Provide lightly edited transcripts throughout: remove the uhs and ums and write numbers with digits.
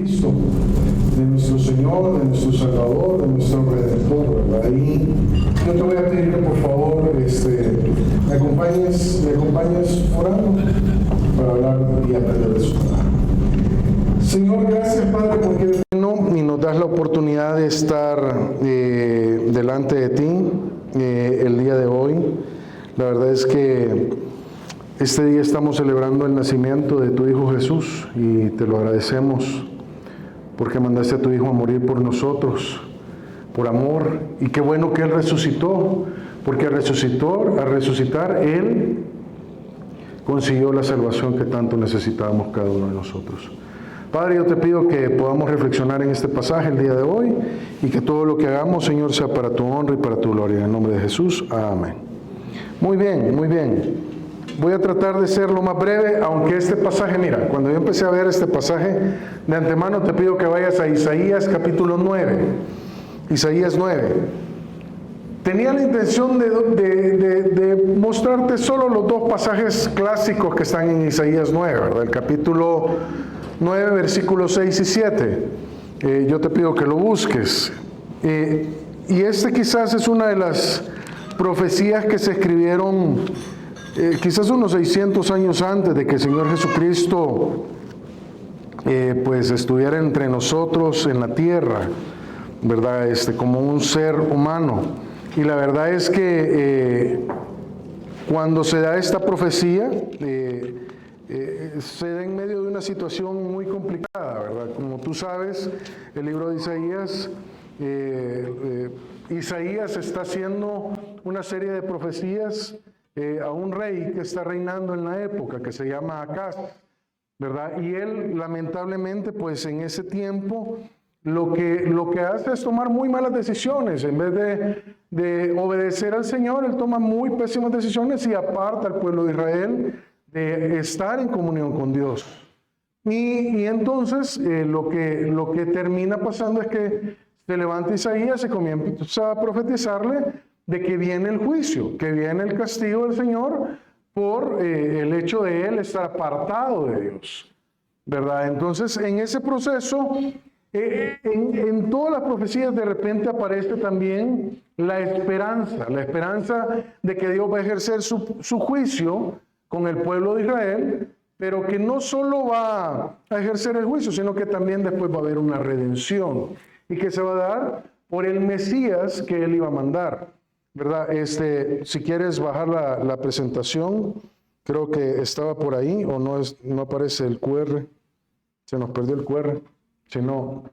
Jesucristo, de nuestro Señor, de nuestro Salvador, de nuestro Redentor, ¿verdad? Y yo te voy a pedir que por favor me acompañes orando para hablar y aprender de su palabra. Señor, gracias Padre porque eres bueno y nos das la oportunidad de estar delante de ti el día de hoy. La verdad es que este día estamos celebrando el nacimiento de tu Hijo Jesús y te lo agradecemos porque mandaste a tu Hijo a morir por nosotros, por amor, y qué bueno que Él resucitó, porque al resucitar Él consiguió la salvación que tanto necesitábamos cada uno de nosotros. Padre, yo te pido que podamos reflexionar en este pasaje el día de hoy y que todo lo que hagamos, Señor, sea para tu honra y para tu gloria. En el nombre de Jesús, amén. Muy bien, muy bien. Voy a tratar de ser lo más breve, aunque este pasaje, mira, cuando yo empecé a ver este pasaje, de antemano te pido que vayas a Isaías capítulo 9. Isaías 9. Tenía la intención de mostrarte solo los dos pasajes clásicos que están en Isaías 9, ¿verdad? El capítulo 9, versículos 6 y 7. Yo te pido que lo busques. Y quizás es una de las profecías que se escribieron quizás unos 600 años antes de que el Señor Jesucristo pues estuviera entre nosotros en la tierra, ¿verdad? Como un ser humano. Y la verdad es que cuando se da esta profecía, se da en medio de una situación muy complicada, ¿verdad? Como tú sabes, el libro de Isaías, Isaías está haciendo una serie de profecías a un rey que está reinando en la época, que se llama Acaz, ¿verdad? Y él, lamentablemente, pues en ese tiempo, lo que hace es tomar muy malas decisiones. En vez de obedecer al Señor, él toma muy pésimas decisiones y aparta al pueblo de Israel de estar en comunión con Dios. Y entonces lo que termina pasando es que se levanta Isaías y comienza a profetizarle de que viene el juicio, que viene el castigo del Señor por el hecho de él estar apartado de Dios, ¿verdad? Entonces, en ese proceso, en todas las profecías de repente aparece también la esperanza de que Dios va a ejercer su juicio con el pueblo de Israel, pero que no solo va a ejercer el juicio, sino que también después va a haber una redención y que se va a dar por el Mesías que él iba a mandar, ¿verdad? Si quieres bajar la presentación, creo que estaba por ahí o no aparece el QR, se nos perdió el QR, si no,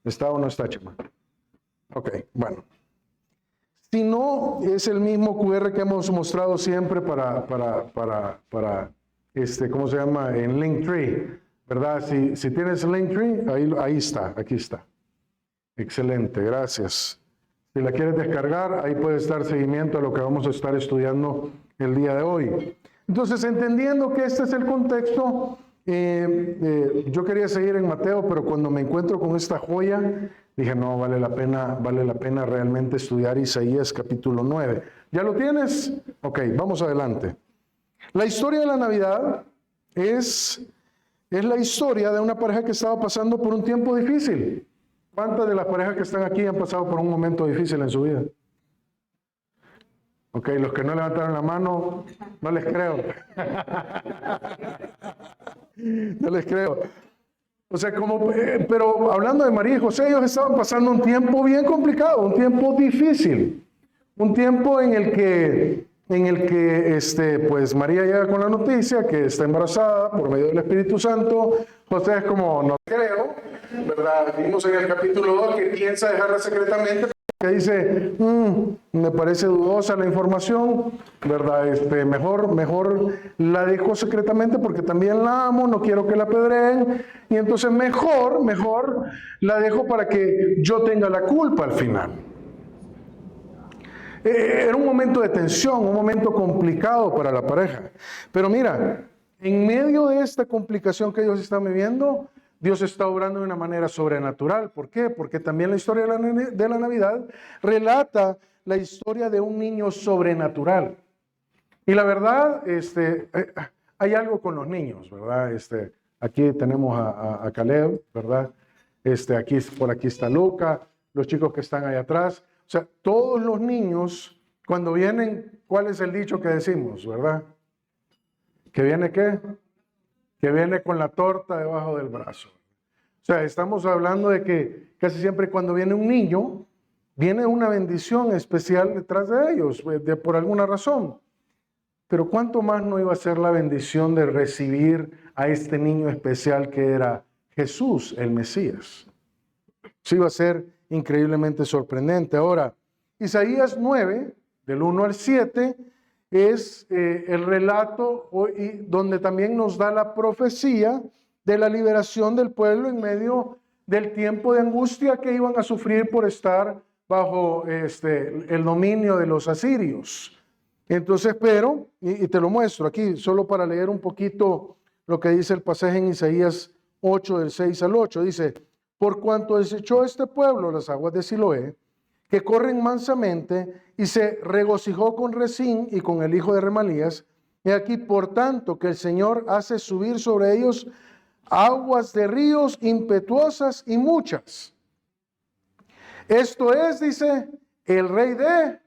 ¿está o no está, Chema? Ok, bueno. Si no, es el mismo QR que hemos mostrado siempre para ¿cómo se llama? En Linktree, ¿verdad? Si tienes Linktree, ahí está, aquí está. Excelente, gracias. Si la quieres descargar, ahí puedes dar seguimiento a lo que vamos a estar estudiando el día de hoy. Entonces, entendiendo que este es el contexto, yo quería seguir en Mateo, pero cuando me encuentro con esta joya, dije, no, vale la pena realmente estudiar Isaías capítulo 9. ¿Ya lo tienes? Ok, vamos adelante. La historia de la Navidad es la historia de una pareja que estaba pasando por un tiempo difícil. ¿Cuántas de las parejas que están aquí han pasado por un momento difícil en su vida? Ok, los que no levantaron la mano, no les creo. No les creo. O sea, pero hablando de María y José, ellos estaban pasando un tiempo bien complicado, un tiempo difícil, un tiempo en el que pues María llega con la noticia que está embarazada por medio del Espíritu Santo. José es como, no creo, ¿verdad? Vimos en el capítulo 2 que piensa dejarla secretamente, que dice, me parece dudosa la información, ¿verdad? Mejor la dejo secretamente porque también la amo, no quiero que la apedreen, y entonces mejor la dejo para que yo tenga la culpa al final. Era un momento de tensión, un momento complicado para la pareja. Pero mira, en medio de esta complicación que ellos están viviendo, Dios está obrando de una manera sobrenatural. ¿Por qué? Porque también la historia de la Navidad relata la historia de un niño sobrenatural. Y la verdad, hay algo con los niños, ¿verdad? Aquí tenemos a Caleb, ¿verdad? Por aquí está Luca, los chicos que están ahí atrás. O sea, todos los niños, cuando vienen, ¿cuál es el dicho que decimos, verdad? ¿Que viene qué? Que viene con la torta debajo del brazo. O sea, estamos hablando de que casi siempre cuando viene un niño, viene una bendición especial detrás de ellos, por alguna razón. Pero ¿cuánto más no iba a ser la bendición de recibir a este niño especial que era Jesús, el Mesías? Eso iba a ser increíblemente sorprendente. Ahora, Isaías 9, del 1 al 7, es el relato donde también nos da la profecía de la liberación del pueblo en medio del tiempo de angustia que iban a sufrir por estar bajo el dominio de los asirios. Entonces, y te lo muestro aquí, solo para leer un poquito lo que dice el pasaje en Isaías 8, del 6 al 8, dice: por cuanto desechó este pueblo las aguas de Siloé, que corren mansamente, y se regocijó con Rezín y con el hijo de Remalías, y aquí, por tanto, que el Señor hace subir sobre ellos aguas de ríos impetuosas y muchas. Esto es, dice, el rey de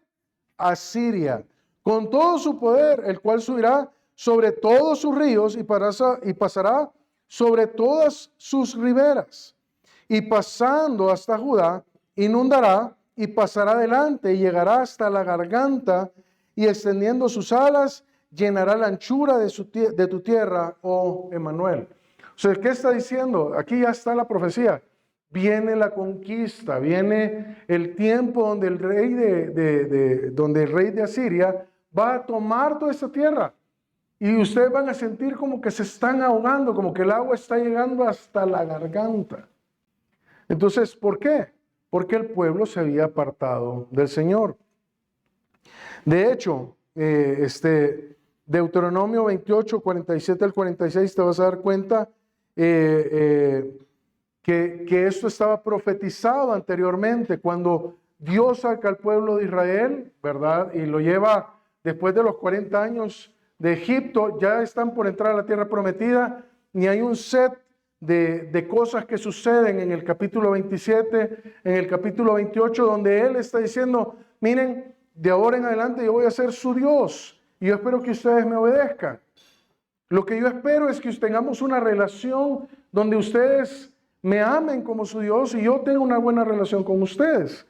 Asiria, con todo su poder, el cual subirá sobre todos sus ríos y pasará sobre todas sus riberas. Y pasando hasta Judá, inundará y pasará adelante y llegará hasta la garganta, y extendiendo sus alas, llenará la anchura de tu tierra, oh Emmanuel. O sea, ¿qué está diciendo? Aquí ya está la profecía. Viene la conquista, viene el tiempo donde el rey de Asiria va a tomar toda esta tierra. Y ustedes van a sentir como que se están ahogando, como que el agua está llegando hasta la garganta. Entonces, ¿por qué? Porque el pueblo se había apartado del Señor. De hecho, Deuteronomio 28, 47 al 46, te vas a dar cuenta que esto estaba profetizado anteriormente, cuando Dios saca al pueblo de Israel, ¿verdad? Y lo lleva después de los 40 años de Egipto, ya están por entrar a la tierra prometida, y hay un set de cosas que suceden en el capítulo 27, en el capítulo 28, donde Él está diciendo: miren, de ahora en adelante yo voy a ser su Dios, y yo espero que ustedes me obedezcan. Lo que yo espero es que tengamos una relación donde ustedes me amen como su Dios y yo tenga una buena relación con ustedes.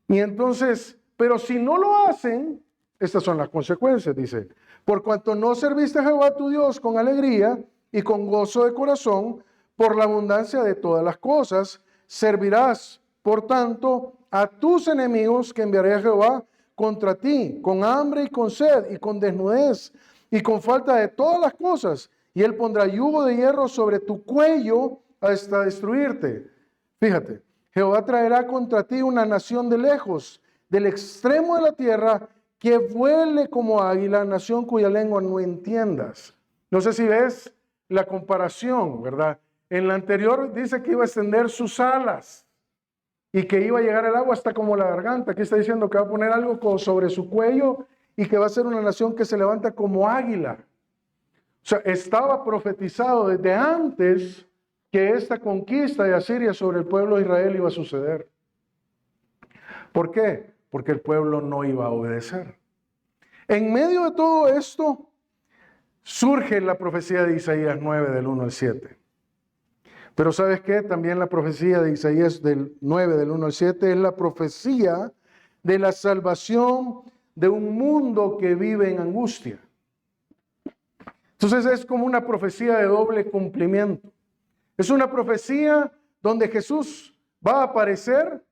Y entonces, pero si no lo hacen, estas son las consecuencias, dice: por cuanto no serviste a Jehová tu Dios con alegría y con gozo de corazón, por la abundancia de todas las cosas, servirás, por tanto, a tus enemigos que enviaré a Jehová contra ti, con hambre y con sed y con desnudez y con falta de todas las cosas, y él pondrá yugo de hierro sobre tu cuello hasta destruirte. Fíjate, Jehová traerá contra ti una nación de lejos, del extremo de la tierra, que vuele como águila, nación cuya lengua no entiendas. No sé si ves la comparación, ¿verdad? En la anterior dice que iba a extender sus alas y que iba a llegar el agua hasta como la garganta. Aquí está diciendo que va a poner algo sobre su cuello y que va a ser una nación que se levanta como águila. O sea, estaba profetizado desde antes que esta conquista de Asiria sobre el pueblo de Israel iba a suceder. ¿Por qué? Porque el pueblo no iba a obedecer. En medio de todo esto, surge la profecía de Isaías 9, del 1 al 7. Pero ¿sabes qué? También la profecía de Isaías 9, del 1 al 7, es la profecía de la salvación de un mundo que vive en angustia. Entonces es como una profecía de doble cumplimiento. Es una profecía donde Jesús va a aparecer,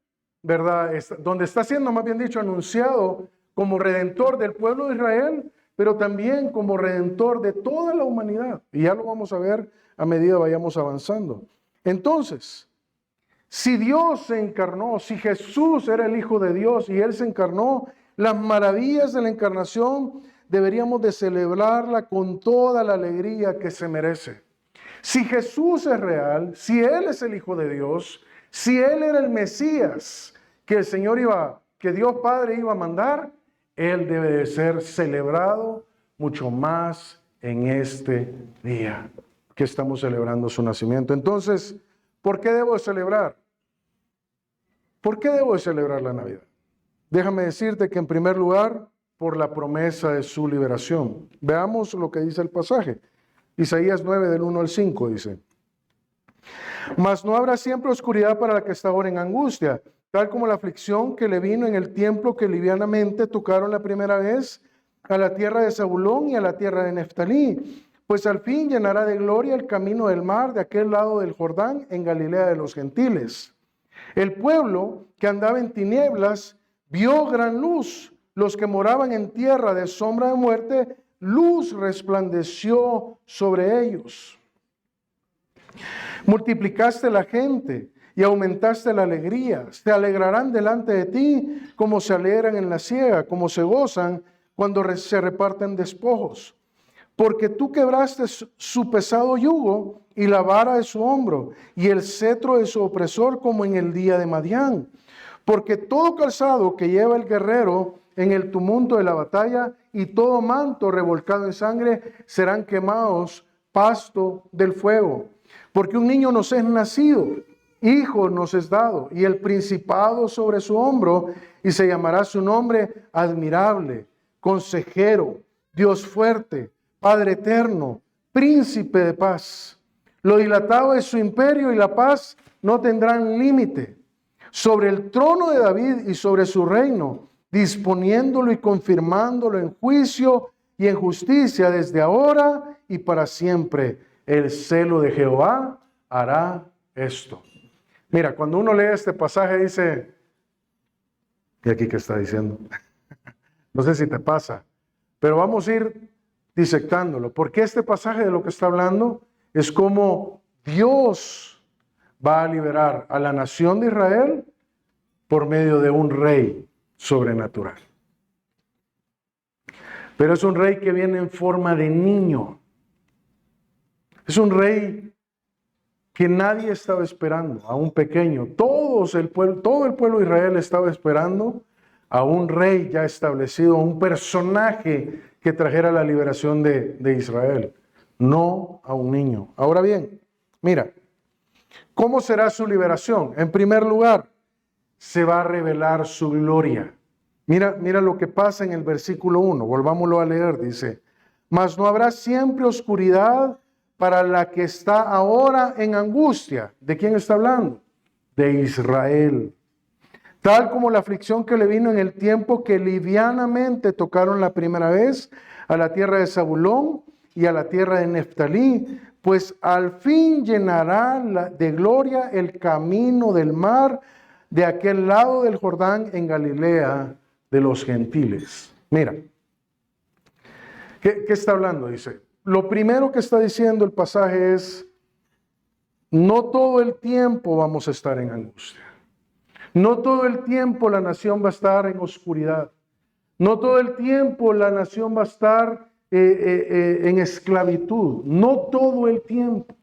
¿verdad? Donde está siendo, más bien dicho, anunciado como redentor del pueblo de Israel, pero también como redentor de toda la humanidad. Y ya lo vamos a ver a medida vayamos avanzando. Entonces, si Dios se encarnó, si Jesús era el Hijo de Dios y Él se encarnó, las maravillas de la encarnación deberíamos de celebrarla con toda la alegría que se merece. Si Jesús es real, si Él es el Hijo de Dios, si Él era el Mesías que el Señor que Dios Padre iba a mandar, Él debe de ser celebrado mucho más en este día. ¿Ok? que estamos celebrando su nacimiento. Entonces, ¿por qué debo celebrar? ¿Por qué debo celebrar la Navidad? Déjame decirte que en primer lugar, por la promesa de su liberación. Veamos lo que dice el pasaje. Isaías 9, del 1 al 5 dice: Mas no habrá siempre oscuridad para la que está ahora en angustia, tal como la aflicción que le vino en el tiempo que livianamente tocaron la primera vez a la tierra de Zabulón y a la tierra de Neftalí, pues al fin llenará de gloria el camino del mar de aquel lado del Jordán en Galilea de los gentiles. El pueblo que andaba en tinieblas vio gran luz, los que moraban en tierra de sombra de muerte, luz resplandeció sobre ellos. Multiplicaste la gente y aumentaste la alegría. Se alegrarán delante de ti como se alegran en la siega, como se gozan cuando se reparten despojos. Porque tú quebraste su pesado yugo y la vara de su hombro y el cetro de su opresor como en el día de Madián. Porque todo calzado que lleva el guerrero en el tumulto de la batalla y todo manto revolcado en sangre serán quemados pasto del fuego. Porque un niño nos es nacido, hijo nos es dado, y el principado sobre su hombro, y se llamará su nombre admirable, consejero, Dios fuerte, Padre eterno, príncipe de paz. Lo dilatado de su imperio y la paz no tendrán límite. Sobre el trono de David y sobre su reino, disponiéndolo y confirmándolo en juicio y en justicia desde ahora y para siempre. El celo de Jehová hará esto. Mira, cuando uno lee este pasaje dice, ¿y aquí qué está diciendo? No sé si te pasa, pero vamos a ir disectándolo, porque este pasaje de lo que está hablando es como Dios va a liberar a la nación de Israel por medio de un rey sobrenatural. Pero es un rey que viene en forma de niño. Es un rey que nadie estaba esperando, a un pequeño. Todo el pueblo de Israel estaba esperando a un rey ya establecido, a un personaje que trajera la liberación de Israel, no a un niño. Ahora bien, mira, ¿cómo será su liberación? En primer lugar, se va a revelar su gloria. Mira lo que pasa en el versículo 1, volvámoslo a leer, dice: Mas no habrá siempre oscuridad para la que está ahora en angustia. ¿De quién está hablando? De Israel. Tal como la aflicción que le vino en el tiempo que livianamente tocaron la primera vez a la tierra de Zabulón y a la tierra de Neftalí, pues al fin llenará de gloria el camino del mar de aquel lado del Jordán en Galilea de los gentiles. Mira, ¿qué está hablando? Dice, lo primero que está diciendo el pasaje es, no todo el tiempo vamos a estar en angustia. No todo el tiempo la nación va a estar en oscuridad. No todo el tiempo la nación va a estar en esclavitud. No todo el tiempo.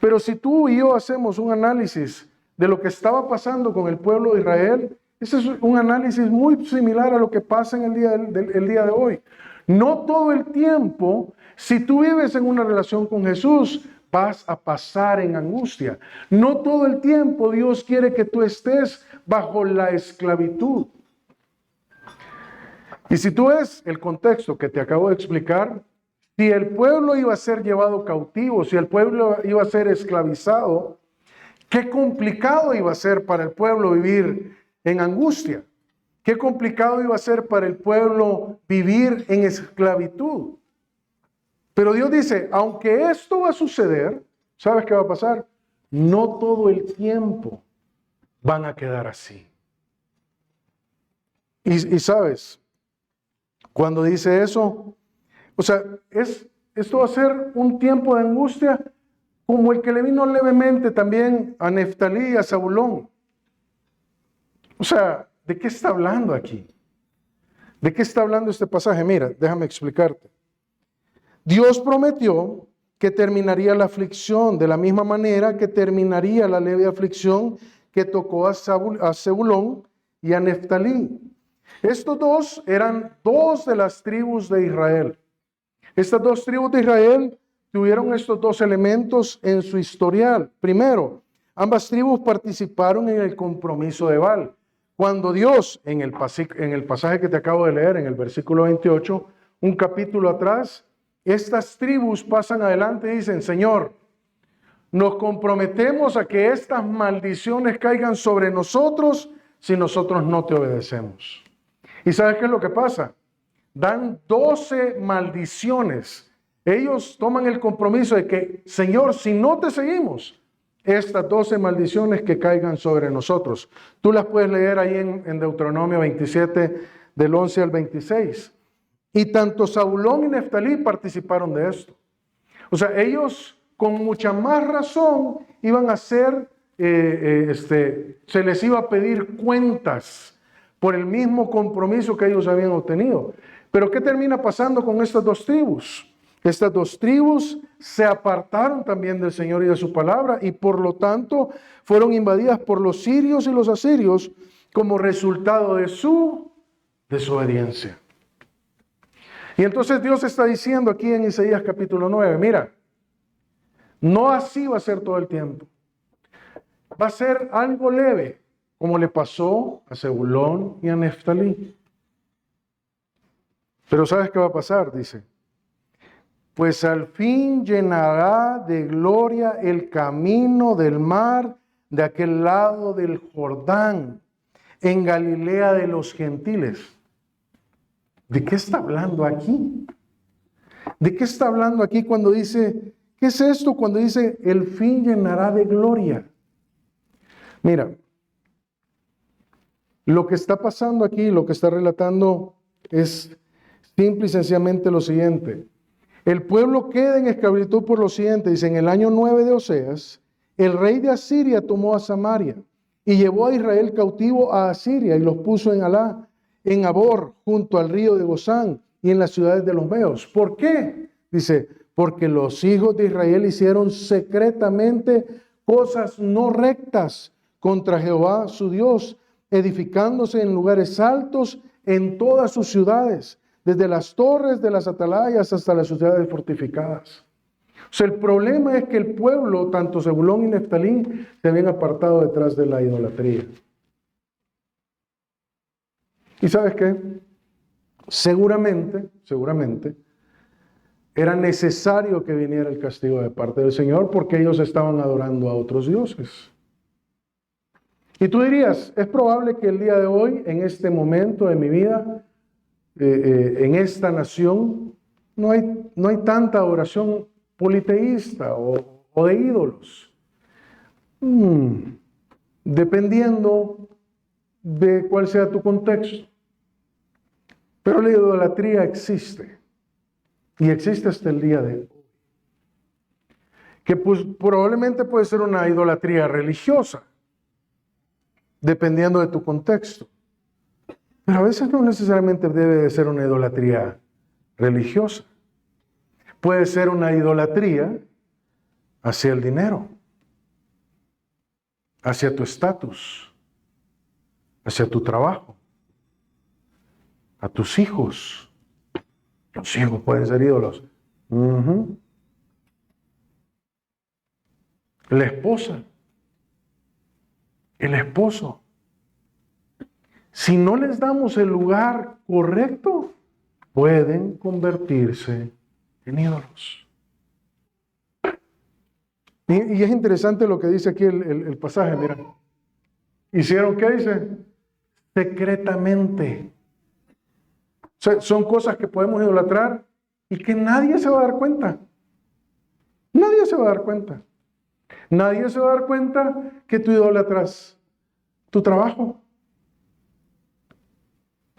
Pero si tú y yo hacemos un análisis de lo que estaba pasando con el pueblo de Israel, ese es un análisis muy similar a lo que pasa en el día de hoy. No todo el tiempo, si tú vives en una relación con Jesús, vas a pasar en angustia. No todo el tiempo Dios quiere que tú estés bajo la esclavitud. Y si tú ves el contexto que te acabo de explicar, si el pueblo iba a ser llevado cautivo, si el pueblo iba a ser esclavizado, qué complicado iba a ser para el pueblo vivir en angustia. Qué complicado iba a ser para el pueblo vivir en esclavitud. Pero Dios dice, aunque esto va a suceder, ¿sabes qué va a pasar? No todo el tiempo van a quedar así. Y sabes, cuando dice eso, o sea, esto va a ser un tiempo de angustia como el que le vino levemente también a Neftalí y a Zabulón. O sea, ¿de qué está hablando aquí? ¿De qué está hablando este pasaje? Mira, déjame explicarte. Dios prometió que terminaría la aflicción de la misma manera que terminaría la leve aflicción que tocó a Zebulón y a Neftalí. Estos dos eran dos de las tribus de Israel. Estas dos tribus de Israel tuvieron estos dos elementos en su historial. Primero, ambas tribus participaron en el compromiso de Baal. Cuando Dios, en el pasaje que te acabo de leer, en el versículo 28, un capítulo atrás, estas tribus pasan adelante y dicen, Señor, nos comprometemos a que estas maldiciones caigan sobre nosotros si nosotros no te obedecemos. ¿Y sabes qué es lo que pasa? Dan 12 maldiciones. Ellos toman el compromiso de que, Señor, si no te seguimos, estas 12 maldiciones que caigan sobre nosotros. Tú las puedes leer ahí en Deuteronomio 27, del 11 al 26. Y tanto Zabulón y Neftalí participaron de esto. O sea, ellos con mucha más razón iban a hacer, se les iba a pedir cuentas por el mismo compromiso que ellos habían obtenido. Pero ¿qué termina pasando con estas dos tribus? Estas dos tribus se apartaron también del Señor y de su palabra y por lo tanto fueron invadidas por los sirios y los asirios como resultado de su desobediencia. Y entonces Dios está diciendo aquí en Isaías capítulo 9, mira, no así va a ser todo el tiempo. Va a ser algo leve, como le pasó a Zebulón y a Neftalí. Pero ¿sabes qué va a pasar? Dice, pues al fin llenará de gloria el camino del mar de aquel lado del Jordán, en Galilea de los gentiles. ¿De qué está hablando aquí? ¿De qué está hablando aquí cuando dice, qué es esto cuando dice, el fin llenará de gloria? Mira, lo que está pasando aquí, lo que está relatando es simple y sencillamente lo siguiente. El pueblo queda en esclavitud por lo siguiente. Dice, en el año 9 de Oseas, el rey de Asiria tomó a Samaria y llevó a Israel cautivo a Asiria y los puso en Alá, en Abor, junto al río de Gozán y en las ciudades de los meos. ¿Por qué? Dice, porque los hijos de Israel hicieron secretamente cosas no rectas contra Jehová su Dios, edificándose en lugares altos en todas sus ciudades, desde las torres de las atalayas hasta las ciudades fortificadas. O sea, el problema es que el pueblo, tanto Zebulón y Neftalí, se habían apartado detrás de la idolatría. ¿Y sabes qué? Seguramente, era necesario que viniera el castigo de parte del Señor porque ellos estaban adorando a otros dioses. Y tú dirías, es probable que el día de hoy, en este momento de mi vida, en esta nación, no hay tanta adoración politeísta o de ídolos. Dependiendo de cuál sea tu contexto. Pero la idolatría existe. Y existe hasta el día de hoy. Que pues, probablemente puede ser una idolatría religiosa. Dependiendo de tu contexto. Pero a veces no necesariamente debe de ser una idolatría religiosa. Puede ser una idolatría hacia el dinero, hacia tu estatus, hacia tu trabajo, a tus hijos. Los hijos pueden ser ídolos. La esposa, el esposo. Si no les damos el lugar correcto, pueden convertirse en ídolos. Y es interesante lo que dice aquí el pasaje, mira. ¿Hicieron qué dice? Secretamente. O sea, son cosas que podemos idolatrar y que nadie se va a dar cuenta. Nadie se va a dar cuenta. Nadie se va a dar cuenta que tú idolatras tu trabajo.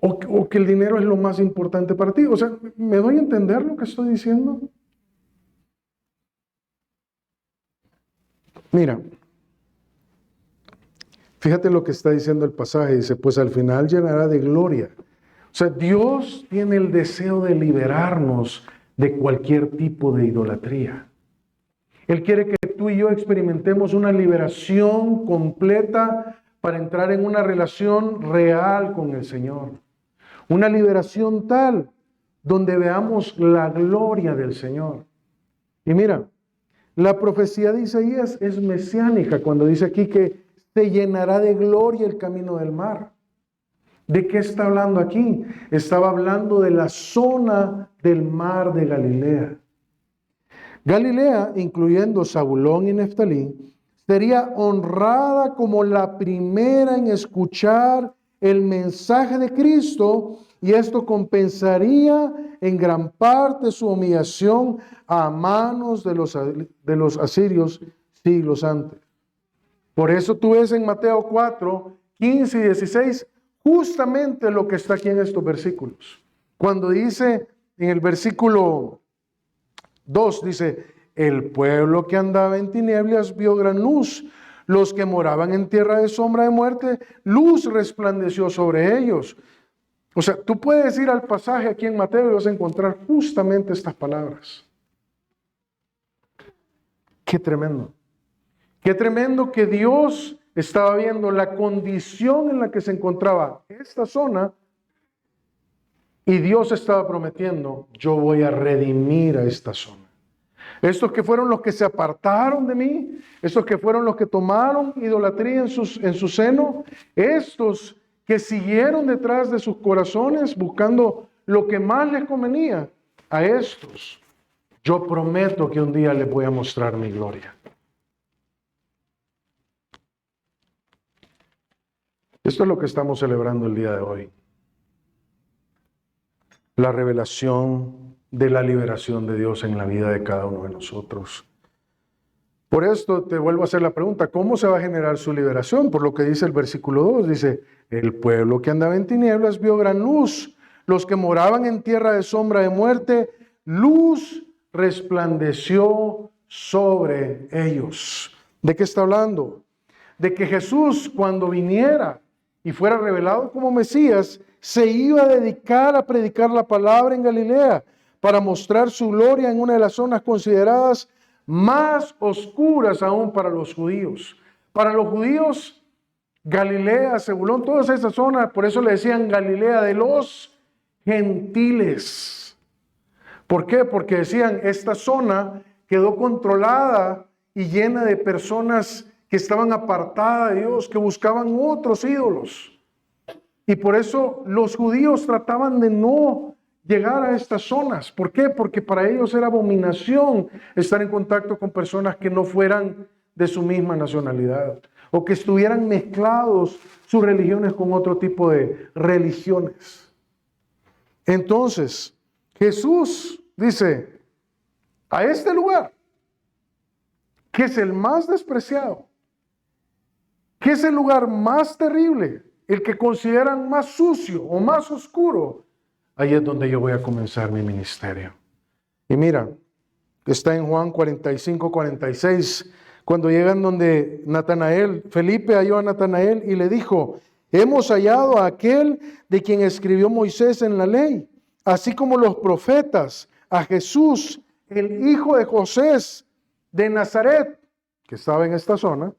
O que el dinero es lo más importante para ti. O sea, ¿me doy a entender lo que estoy diciendo? Mira, fíjate lo que está diciendo el pasaje. Dice, pues al final llenará de gloria. O sea, Dios tiene el deseo de liberarnos de cualquier tipo de idolatría. Él quiere que tú y yo experimentemos una liberación completa para entrar en una relación real con el Señor. Una liberación tal donde veamos la gloria del Señor. Y mira, la profecía de Isaías es mesiánica cuando dice aquí que se llenará de gloria el camino del mar. ¿De qué está hablando aquí? Estaba hablando de la zona del mar de Galilea. Galilea, incluyendo Zabulón y Neftalí, sería honrada como la primera en escuchar el mensaje de Cristo, y esto compensaría en gran parte su humillación a manos de los asirios siglos antes. Por eso tú ves en Mateo 4, 15 y 16 justamente lo que está aquí en estos versículos. Cuando dice en el versículo 2, dice, el pueblo que andaba en tinieblas vio gran luz. Los que moraban en tierra de sombra de muerte, luz resplandeció sobre ellos. O sea, tú puedes ir al pasaje aquí en Mateo y vas a encontrar justamente estas palabras. Qué tremendo. Qué tremendo que Dios estaba viendo la condición en la que se encontraba esta zona y Dios estaba prometiendo, yo voy a redimir a esta zona. Estos que fueron los que se apartaron de mí, estos que fueron los que tomaron idolatría en su seno, estos que siguieron detrás de sus corazones buscando lo que más les convenía, a estos yo prometo que un día les voy a mostrar mi gloria. Esto es lo que estamos celebrando el día de hoy. La revelación de la liberación de Dios en la vida de cada uno de nosotros. Por esto te vuelvo a hacer la pregunta, ¿cómo se va a generar su liberación? Por lo que dice el versículo 2, dice, el pueblo que andaba en tinieblas vio gran luz, los que moraban en tierra de sombra de muerte, luz resplandeció sobre ellos. ¿De qué está hablando? De que Jesús, cuando viniera y fuera revelado como Mesías, se iba a dedicar a predicar la palabra en Galilea para mostrar su gloria en una de las zonas consideradas más oscuras aún para los judíos. Para los judíos, Galilea, Zebulón, todas esas zonas, por eso le decían Galilea de los gentiles. ¿Por qué? Porque decían, esta zona quedó controlada y llena de personas que estaban apartadas de Dios, que buscaban otros ídolos. Y por eso los judíos trataban de no llegar a estas zonas. ¿Por qué? Porque para ellos era abominación estar en contacto con personas que no fueran de su misma nacionalidad o que estuvieran mezclados sus religiones con otro tipo de religiones. Entonces, Jesús dice, a este lugar, que es el más despreciado, que es el lugar más terrible, el que consideran más sucio o más oscuro, ahí es donde yo voy a comenzar mi ministerio. Y mira, está en Juan 45, 46, cuando llegan donde Natanael, Felipe halló a Natanael y le dijo, hemos hallado a aquel de quien escribió Moisés en la ley, así como los profetas, a Jesús, el hijo de José de Nazaret, que estaba en esta zona.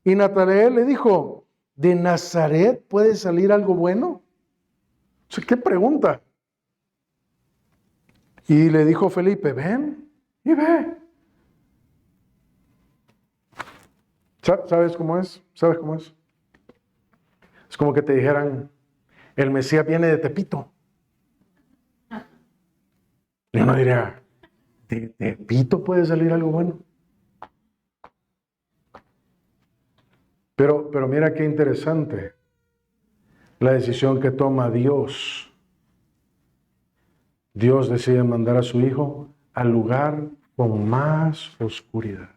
Y Natanael le dijo, ¿de Nazaret puede salir algo bueno? O sea, ¿qué pregunta? Y le dijo Felipe, ven y ve. ¿Sabes cómo es? ¿Sabes cómo es? Es como que te dijeran, el Mesías viene de Tepito. Y uno diría, ¿de Tepito puede salir algo bueno? Pero mira qué interesante la decisión que toma Dios. Dios decide mandar a su Hijo al lugar con más oscuridad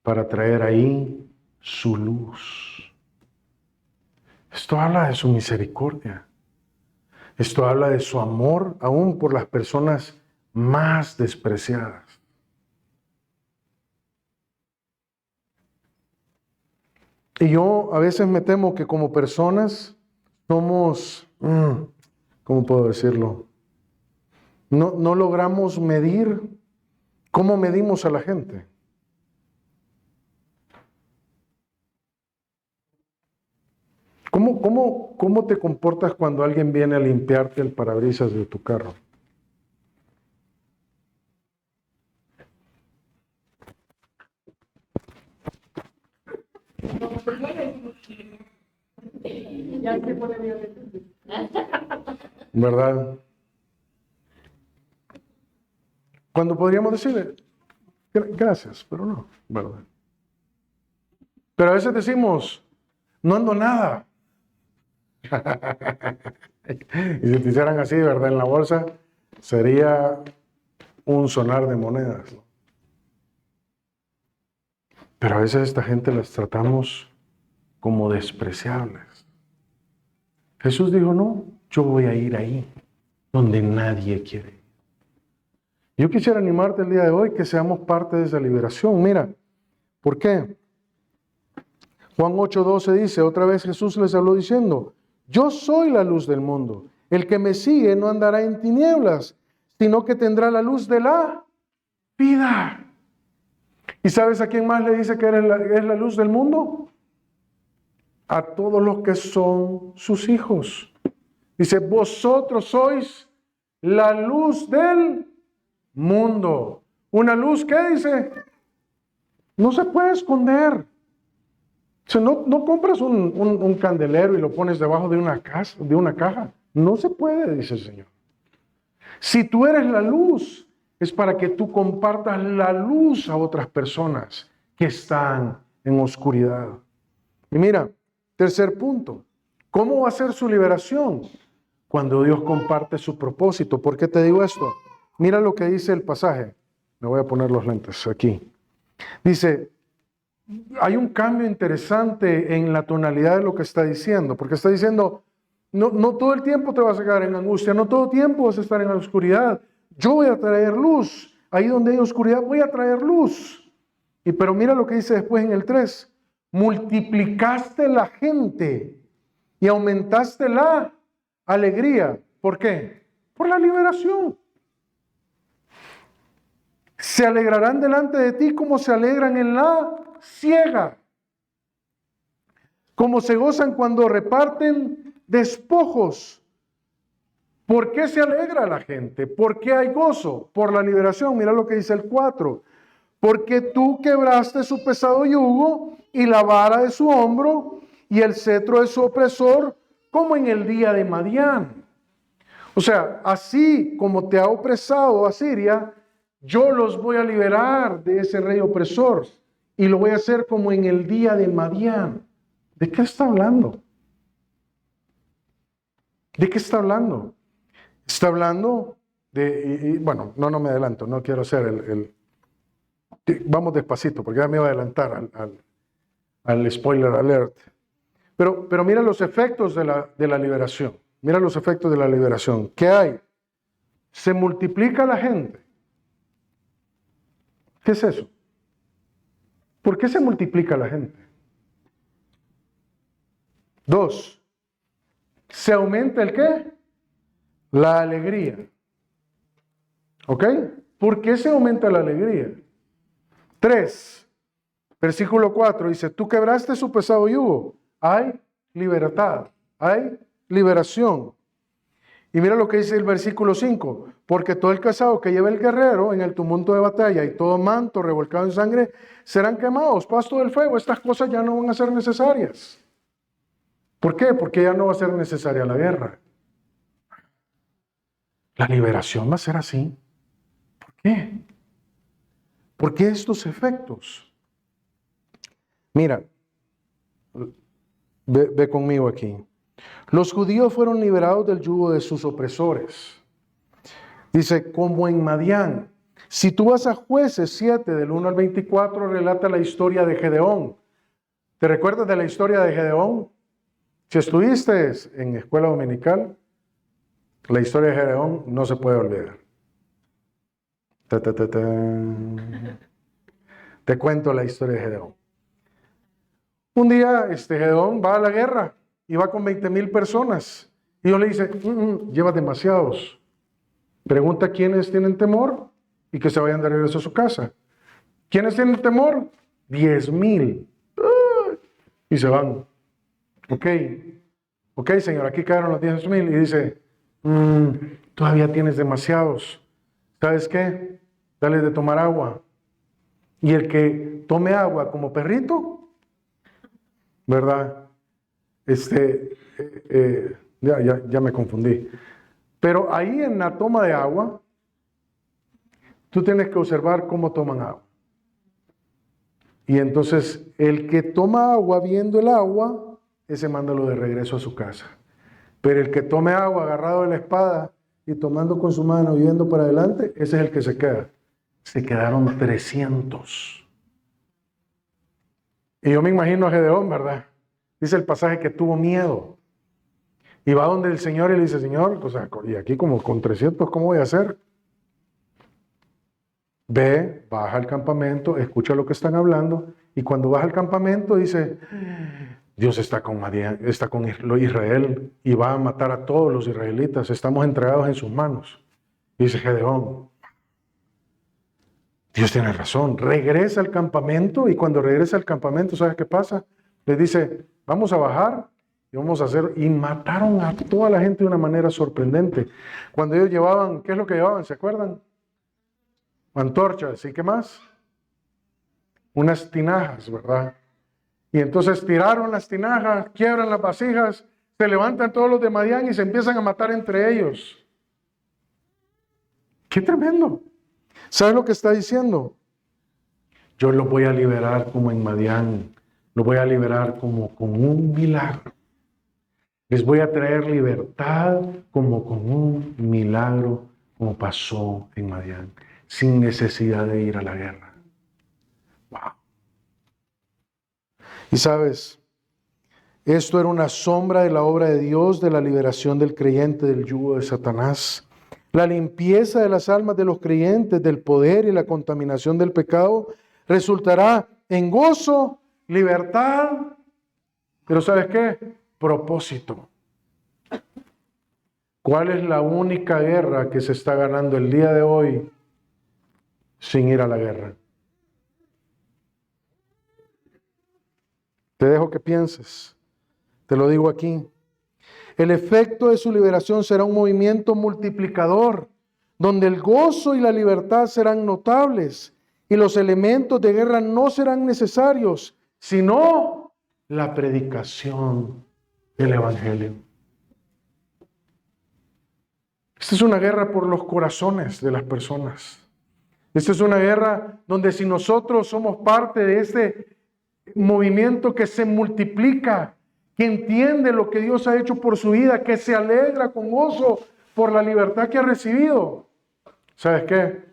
para traer ahí su luz. Esto habla de su misericordia. Esto habla de su amor aún por las personas más despreciadas. Y yo a veces me temo que como personas somos, ¿cómo puedo decirlo? No logramos medir cómo medimos a la gente. ¿Cómo te comportas cuando alguien viene a limpiarte el parabrisas de tu carro? ¿Verdad? Cuando podríamos decirle, gracias, pero no, ¿verdad? Pero a veces decimos, no ando nada. Y si te hicieran así, ¿verdad? En la bolsa, sería un sonar de monedas, ¿no? Pero a veces esta gente las tratamos como despreciables. Jesús dijo, no, yo voy a ir ahí, donde nadie quiere ir. Yo quisiera animarte el día de hoy que seamos parte de esa liberación. Mira, ¿por qué? Juan 8:12 dice, otra vez Jesús les habló diciendo, yo soy la luz del mundo. El que me sigue no andará en tinieblas, sino que tendrá la luz de la vida. ¿Y sabes a quién más le dice que es la luz del mundo? A todos los que son sus hijos. Dice, vosotros sois la luz del mundo. Una luz, ¿qué dice? No se puede esconder. O sea, no compras un candelero y lo pones debajo de una caja. No se puede, dice el Señor. Si tú eres la luz, es para que tú compartas la luz a otras personas que están en oscuridad. Y mira, tercer punto, ¿cómo va a ser su liberación? Cuando Dios comparte su propósito. ¿Por qué te digo esto? Mira lo que dice el pasaje. Me voy a poner los lentes aquí. Dice, hay un cambio interesante en la tonalidad de lo que está diciendo, porque está diciendo, no todo el tiempo te vas a quedar en angustia, no todo el tiempo vas a estar en la oscuridad. Yo voy a traer luz. Ahí donde hay oscuridad voy a traer luz. Pero mira lo que dice después en el 3. Multiplicaste la gente y aumentaste la alegría. ¿Por qué? Por la liberación. Se alegrarán delante de ti como se alegran en la siega, como se gozan cuando reparten despojos. ¿Por qué se alegra la gente? ¿Por qué hay gozo? Por la liberación. Mira lo que dice el 4. Porque tú quebraste su pesado yugo y la vara de su hombro y el cetro de su opresor, como en el día de Madián. O sea, así como te ha opresado Asiria, yo los voy a liberar de ese rey opresor y lo voy a hacer como en el día de Madián. ¿De qué está hablando? ¿De qué está hablando? Está hablando de, bueno, no me adelanto, no quiero hacer vamos despacito, porque ya me iba a adelantar al spoiler alert. Pero mira los efectos de la liberación. Mira los efectos de la liberación. ¿Qué hay? Se multiplica la gente. ¿Qué es eso? ¿Por qué se multiplica la gente? 2. ¿Se aumenta el qué? La alegría. ¿Ok? ¿Por qué se aumenta la alegría? 3. Versículo 4 dice, tú quebraste su pesado yugo. Hay libertad, hay liberación. Y mira lo que dice el versículo 5. Porque todo el casado que lleva el guerrero en el tumulto de batalla y todo manto revolcado en sangre serán quemados, pasto del fuego. Estas cosas ya no van a ser necesarias. ¿Por qué? Porque ya no va a ser necesaria la guerra. La liberación va a ser así. ¿Por qué? ¿Por qué estos efectos? Mira, ve conmigo aquí. Los judíos fueron liberados del yugo de sus opresores. Dice, como en Madián. Si tú vas a Jueces 7, del 1 al 24, relata la historia de Gedeón. ¿Te recuerdas de la historia de Gedeón? Si estuviste en escuela dominical, la historia de Gedeón no se puede olvidar. Te cuento la historia de Gedeón. Un día Gedeón va a la guerra y va con 20,000 personas. Y Dios le dice, lleva demasiados. Pregunta quiénes tienen temor y que se vayan de regreso a su casa. ¿Quiénes tienen temor? 10,000. Y se van. Ok, Señor, aquí quedaron los 10,000. Y dice, todavía tienes demasiados. ¿Sabes qué? Dale de tomar agua. Y el que tome agua como perrito, ¿verdad? Ya me confundí. Pero ahí en la toma de agua, tú tienes que observar cómo toman agua. Y entonces, el que toma agua viendo el agua, ese mándalo de regreso a su casa. Pero el que tome agua agarrado de la espada y tomando con su mano y yendo para adelante, ese es el que se queda. Se quedaron 300. Y yo me imagino a Gedeón, ¿verdad? Dice el pasaje que tuvo miedo. Y va donde el Señor y le dice, Señor, o sea, y aquí como con 300, ¿cómo voy a hacer? Ve, baja al campamento, escucha lo que están hablando, y cuando baja al campamento dice, Dios está con Israel y va a matar a todos los israelitas, estamos entregados en sus manos. Dice Gedeón, Dios tiene razón, regresa al campamento, y cuando regresa al campamento, ¿sabes qué pasa? Les dice, vamos a bajar y vamos a hacer, y mataron a toda la gente de una manera sorprendente. Cuando ellos llevaban, ¿qué es lo que llevaban? ¿Se acuerdan? Antorchas, ¿y qué más? Unas tinajas, ¿verdad? Y entonces tiraron las tinajas, quiebran las vasijas, se levantan todos los de Madián y se empiezan a matar entre ellos. ¡Qué tremendo! ¿Sabes lo que está diciendo? Yo los voy a liberar como en Madián, los voy a liberar como con un milagro. Les voy a traer libertad como con un milagro, como pasó en Madián, sin necesidad de ir a la guerra. ¡Wow! Y sabes, esto era una sombra de la obra de Dios, de la liberación del creyente del yugo de Satanás. La limpieza de las almas de los creyentes del poder y la contaminación del pecado resultará en gozo, libertad, pero ¿sabes qué? Propósito. ¿Cuál es la única guerra que se está ganando el día de hoy sin ir a la guerra? Te dejo que pienses. Te lo digo aquí. El efecto de su liberación será un movimiento multiplicador, donde el gozo y la libertad serán notables y los elementos de guerra no serán necesarios, sino la predicación del Evangelio. Esta es una guerra por los corazones de las personas. Esta es una guerra donde si nosotros somos parte de este movimiento que se multiplica, que entiende lo que Dios ha hecho por su vida, que se alegra con gozo por la libertad que ha recibido, ¿sabes qué?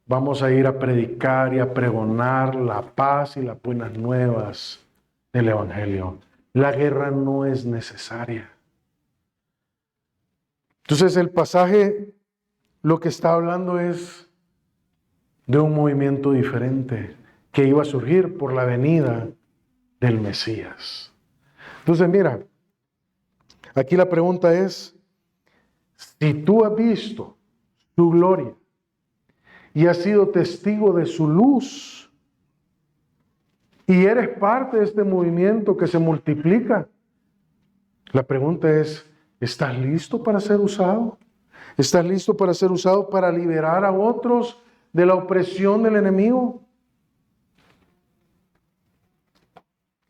Vamos a ir a predicar y a pregonar la paz y las buenas nuevas del Evangelio. La guerra no es necesaria. Entonces el pasaje lo que está hablando es de un movimiento diferente que iba a surgir por la venida del Mesías. Entonces mira, aquí la pregunta es, si tú has visto su gloria y has sido testigo de su luz y eres parte de este movimiento que se multiplica, la pregunta es, ¿estás listo para ser usado? ¿Estás listo para ser usado para liberar a otros de la opresión del enemigo?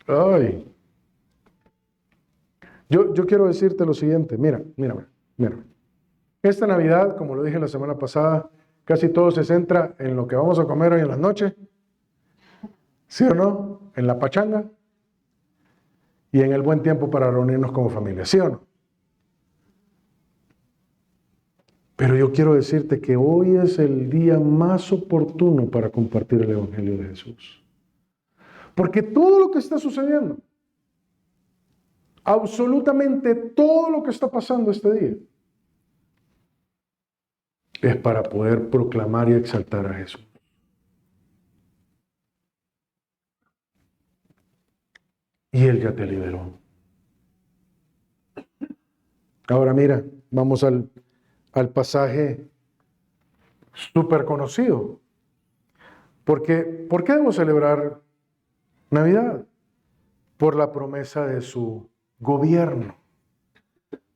Ay. Yo quiero decirte lo siguiente, mírame. Esta Navidad, como lo dije la semana pasada, casi todo se centra en lo que vamos a comer hoy en la noche, ¿sí o no? En la pachanga y en el buen tiempo para reunirnos como familia, ¿sí o no? Pero yo quiero decirte que hoy es el día más oportuno para compartir el Evangelio de Jesús. Porque todo lo que está sucediendo, absolutamente todo lo que está pasando este día, es para poder proclamar y exaltar a Jesús. Y Él ya te liberó. Ahora mira, vamos al pasaje súper conocido. ¿Por qué debo celebrar Navidad? Por la promesa de su gobierno.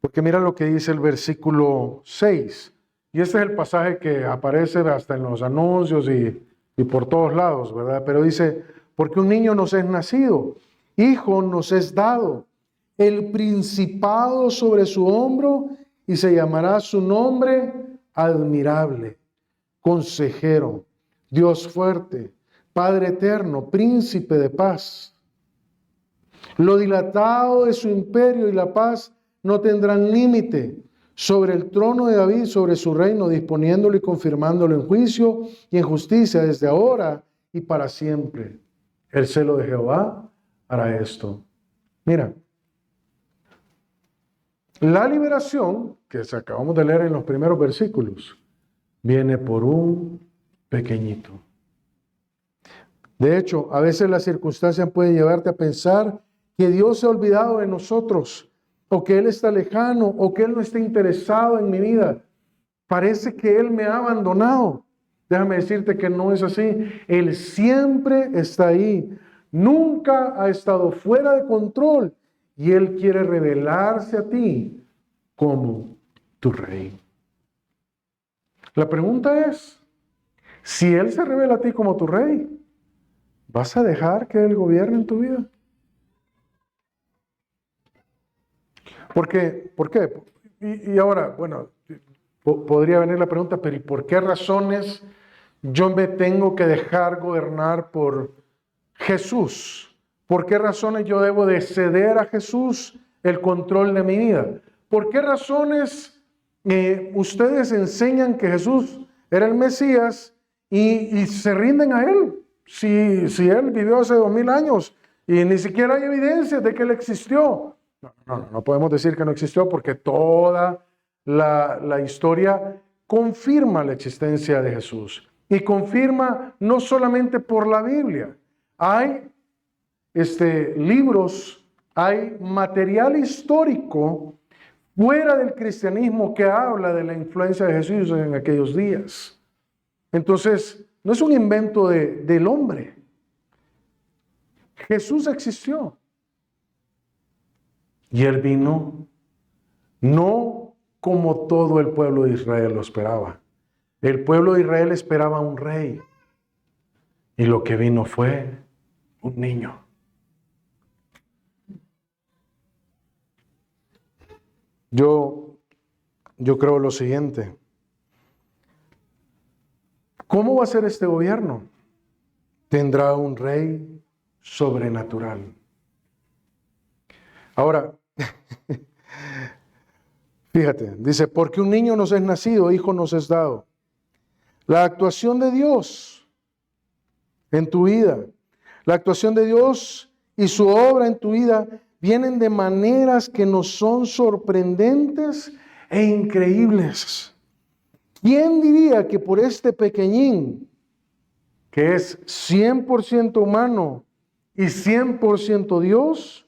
Porque mira lo que dice el versículo 6. Y este es el pasaje que aparece hasta en los anuncios y por todos lados, ¿verdad? Pero dice, porque un niño nos es nacido, Hijo nos es dado, el principado sobre su hombro, y se llamará su nombre admirable, consejero, Dios fuerte, Padre eterno, príncipe de paz. Lo dilatado de su imperio y la paz no tendrán límite sobre el trono de David, sobre su reino, disponiéndolo y confirmándolo en juicio y en justicia desde ahora y para siempre. El celo de Jehová hará esto. Mira, la liberación, que acabamos de leer en los primeros versículos, viene por un pequeñito. De hecho, a veces las circunstancias pueden llevarte a pensar que Dios se ha olvidado de nosotros, o que Él está lejano, o que Él no está interesado en mi vida. Parece que Él me ha abandonado. Déjame decirte que no es así. Él siempre está ahí. Nunca ha estado fuera de control. Y Él quiere revelarse a ti como tu rey. La pregunta es, si Él se revela a ti como tu rey, ¿vas a dejar que Él gobierne en tu vida? ¿Por qué? Y ahora, bueno, podría venir la pregunta, pero ¿y por qué razones yo me tengo que dejar gobernar por Jesús? ¿Por qué razones yo debo de ceder a Jesús el control de mi vida? ¿Por qué razones ustedes enseñan que Jesús era el Mesías y se rinden a Él? Si Él vivió hace 2000 años y ni siquiera hay evidencia de que Él existió. No podemos decir que no existió porque toda la historia confirma la existencia de Jesús. Y confirma no solamente por la Biblia. Hay libros, hay material histórico fuera del cristianismo que habla de la influencia de Jesús en aquellos días. Entonces, no es un invento del hombre. Jesús existió. Y Él vino no como todo el pueblo de Israel lo esperaba. El pueblo de Israel esperaba un rey. Y lo que vino fue un niño. Yo creo lo siguiente. ¿Cómo va a ser este gobierno? Tendrá un rey sobrenatural. Ahora, fíjate, dice, porque un niño nos es nacido, hijo nos es dado. La actuación de Dios en tu vida, la actuación de Dios y su obra en tu vida vienen de maneras que nos son sorprendentes e increíbles. ¿Quién diría que por este pequeñín, que es 100% humano y 100% Dios,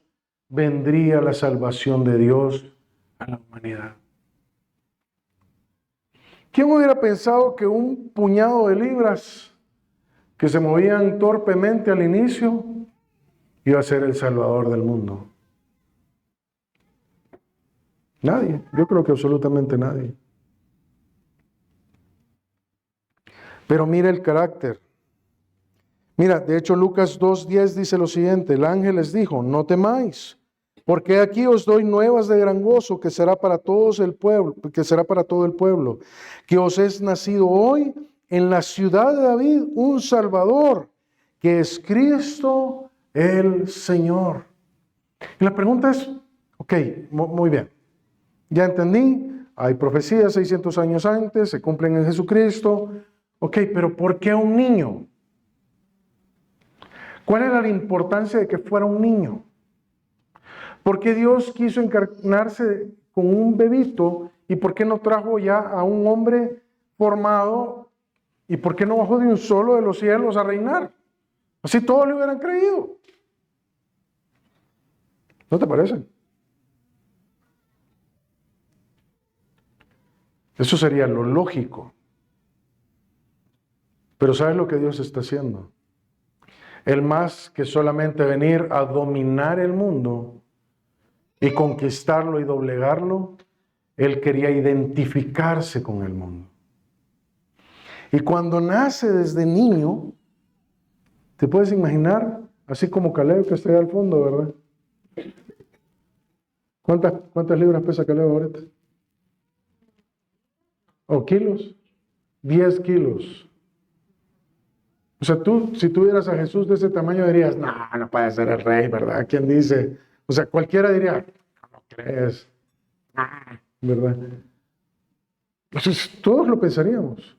vendría la salvación de Dios a la humanidad? ¿Quién hubiera pensado que un puñado de libras que se movían torpemente al inicio iba a ser el Salvador del mundo? Nadie, yo creo que absolutamente nadie. Pero mira el carácter. Mira, de hecho Lucas 2:10 dice lo siguiente, el ángel les dijo, no temáis, porque aquí os doy nuevas de gran gozo que será para todos el pueblo, que será para todo el pueblo, que os es nacido hoy en la ciudad de David un Salvador, que es Cristo el Señor. Y la pregunta es, ok, muy bien, ya entendí, hay profecías 600 años antes, se cumplen en Jesucristo, ok, pero ¿por qué un niño? ¿Cuál era la importancia de que fuera un niño? ¿Por qué Dios quiso encarnarse con un bebito? ¿Y por qué no trajo ya a un hombre formado? ¿Y por qué no bajó de un solo de los cielos a reinar? Así todos le hubieran creído. ¿No te parece? Eso sería lo lógico. Pero ¿sabes lo que Dios está haciendo? Él más que solamente venir a dominar el mundo y conquistarlo y doblegarlo, Él quería identificarse con el mundo. Y cuando nace desde niño, ¿te puedes imaginar Así como Caleb que está ahí al fondo, ¿verdad? ¿Cuántas libras pesa Caleb ahorita? ¿O kilos? 10 kilos. O sea, si tuvieras a Jesús de ese tamaño dirías, no, no puede ser el rey, ¿verdad? ¿Quién dice? O sea, cualquiera diría, ¿cómo crees? ¿Verdad? Entonces, todos lo pensaríamos.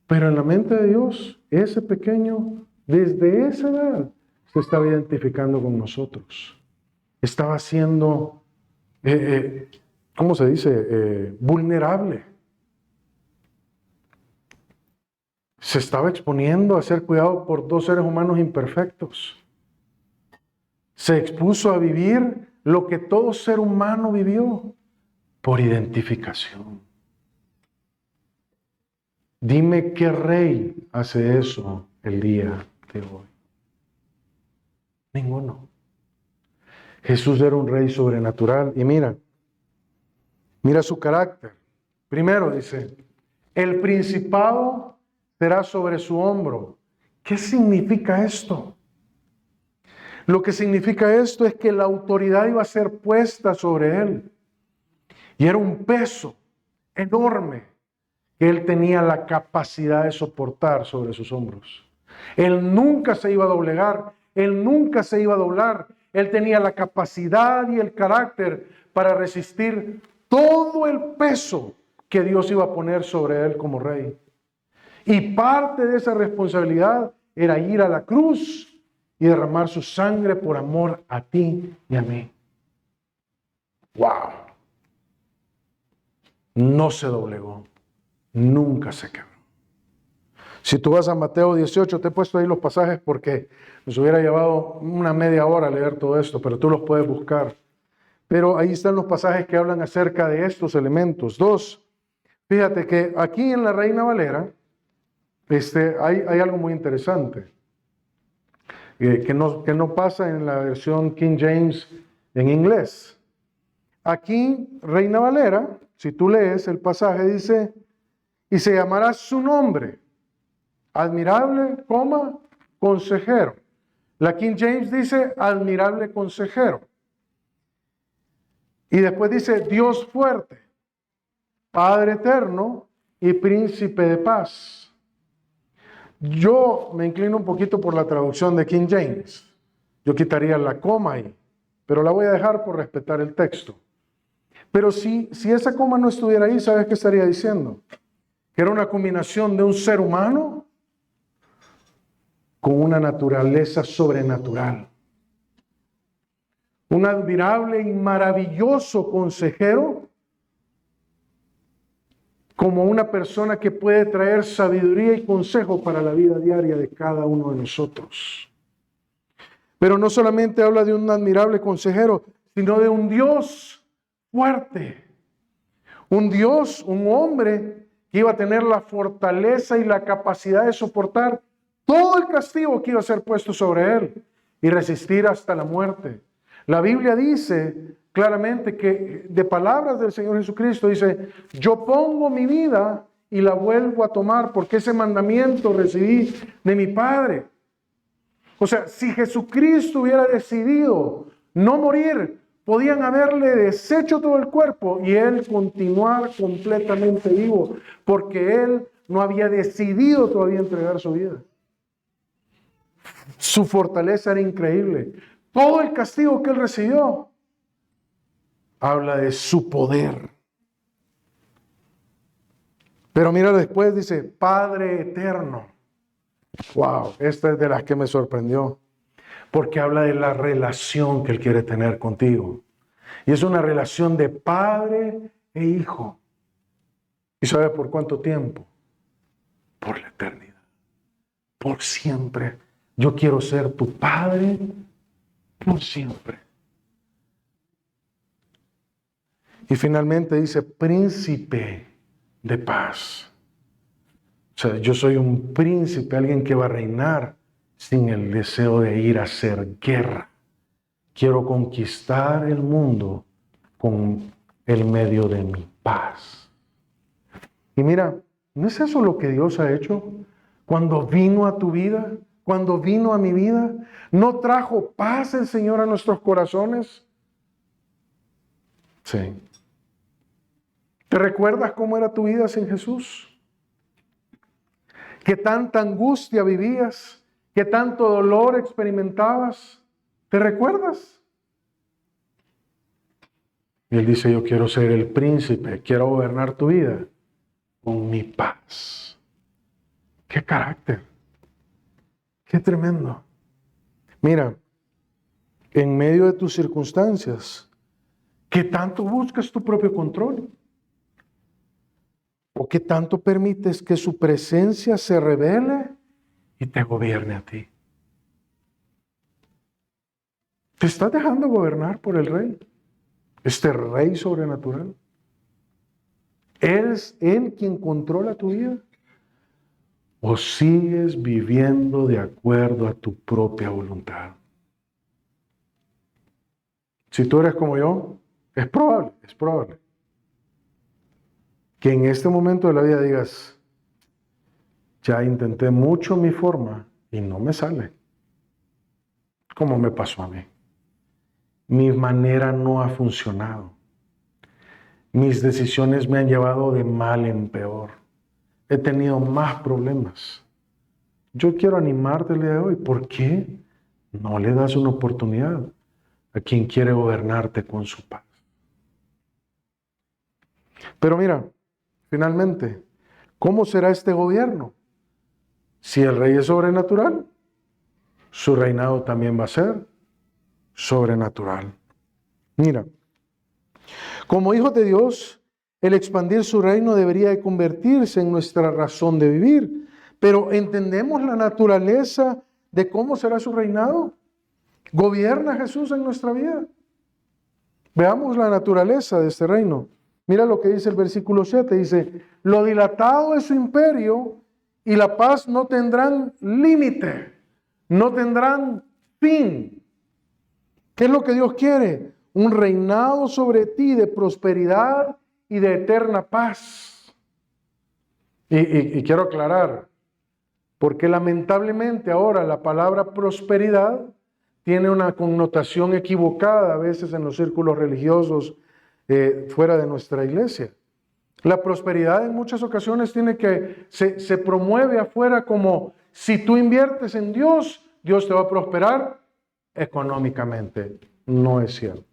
Pero en la mente de Dios, ese pequeño, desde esa edad, se estaba identificando con nosotros. Estaba siendo, ¿cómo se dice? Vulnerable. Se estaba exponiendo a ser cuidado por dos seres humanos imperfectos. Se expuso a vivir lo que todo ser humano vivió por identificación. Dime qué rey hace eso el día de hoy. Ninguno. Jesús era un rey sobrenatural. Y mira su carácter. Primero dice, el principado será sobre su hombro. ¿Qué significa esto? Lo que significa esto es que la autoridad iba a ser puesta sobre él. Y era un peso enorme que él tenía la capacidad de soportar sobre sus hombros. Él nunca se iba a doblegar, él nunca se iba a doblar. Él tenía la capacidad y el carácter para resistir todo el peso que Dios iba a poner sobre él como rey. Y parte de esa responsabilidad era ir a la cruz y derramar su sangre por amor a ti y a mí. ¡Wow! No se doblegó, nunca se quebró. Si tú vas a Mateo 18, te he puesto ahí los pasajes porque nos hubiera llevado una media hora leer todo esto, pero tú los puedes buscar. Pero ahí están los pasajes que hablan acerca de estos elementos. 2, fíjate que aquí en la Reina Valera, hay algo muy interesante que no pasa en la versión King James en inglés. Aquí, Reina Valera, si tú lees el pasaje, dice, y se llamará su nombre, admirable, consejero. La King James dice, admirable consejero. Y después dice, Dios fuerte, Padre eterno y príncipe de paz. Yo me inclino un poquito por la traducción de King James. Yo quitaría la coma ahí, pero la voy a dejar por respetar el texto. Pero si esa coma no estuviera ahí, ¿sabes qué estaría diciendo? Que era una combinación de un ser humano con una naturaleza sobrenatural. Un admirable y maravilloso consejero, como una persona que puede traer sabiduría y consejo para la vida diaria de cada uno de nosotros. Pero no solamente habla de un admirable consejero, sino de un Dios fuerte. Un Dios, un hombre que iba a tener la fortaleza y la capacidad de soportar todo el castigo que iba a ser puesto sobre él y resistir hasta la muerte. La Biblia dice claramente que de palabras del Señor Jesucristo dice, yo pongo mi vida y la vuelvo a tomar porque ese mandamiento recibí de mi Padre. O sea, si Jesucristo hubiera decidido no morir, podían haberle deshecho todo el cuerpo y él continuar completamente vivo, porque él no había decidido todavía entregar su vida. Su fortaleza era increíble. Todo el castigo que él recibió habla de su poder. Pero mira después dice, Padre eterno. Wow, esta es de las que me sorprendió. Porque habla de la relación que él quiere tener contigo. Y es una relación de padre e hijo. ¿Y sabes por cuánto tiempo? Por la eternidad. Por siempre. Yo quiero ser tu padre por siempre. Y finalmente dice, príncipe de paz. O sea, yo soy un príncipe, alguien que va a reinar sin el deseo de ir a hacer guerra. Quiero conquistar el mundo con el medio de mi paz. Y mira, ¿no es eso lo que Dios ha hecho cuando vino a tu vida cuando vino a mi vida? ¿No trajo paz el Señor a nuestros corazones? Sí. ¿Te recuerdas cómo era tu vida sin Jesús? ¿Qué tanta angustia vivías? ¿Qué tanto dolor experimentabas? ¿Te recuerdas? Y Él dice, yo quiero ser el príncipe, quiero gobernar tu vida con mi paz. ¡Qué carácter! ¡Qué tremendo! Mira, en medio de tus circunstancias, ¿qué tanto buscas tu propio control? ¿O qué tanto permites que su presencia se revele y te gobierne a ti? ¿Te estás dejando gobernar por el Rey? Este Rey sobrenatural. ¿Es Él quien controla tu vida? ¿O sigues viviendo de acuerdo a tu propia voluntad? Si tú eres como yo, es probable que en este momento de la vida digas, ya intenté mucho mi forma y no me sale. Como me pasó a mí. Mi manera no ha funcionado. Mis decisiones me han llevado de mal en peor. He tenido más problemas. Yo quiero animarte el día de hoy. ¿Por qué no le das una oportunidad a quien quiere gobernarte con su paz? Pero mira, finalmente, ¿cómo será este gobierno? Si el Rey es sobrenatural, su reinado también va a ser sobrenatural. Mira, como hijos de Dios, el expandir su reino debería de convertirse en nuestra razón de vivir. Pero ¿entendemos la naturaleza de cómo será su reinado? ¿Gobierna Jesús en nuestra vida? Veamos la naturaleza de este reino. Mira lo que dice el versículo 7. Dice, lo dilatado es su imperio y la paz no tendrán límite, no tendrán fin. ¿Qué es lo que Dios quiere? Un reinado sobre ti de prosperidad y de eterna paz. Y quiero aclarar, porque lamentablemente ahora la palabra prosperidad tiene una connotación equivocada a veces en los círculos religiosos fuera de nuestra iglesia. La prosperidad en muchas ocasiones se promueve afuera como si tú inviertes en Dios, Dios te va a prosperar económicamente. No es cierto.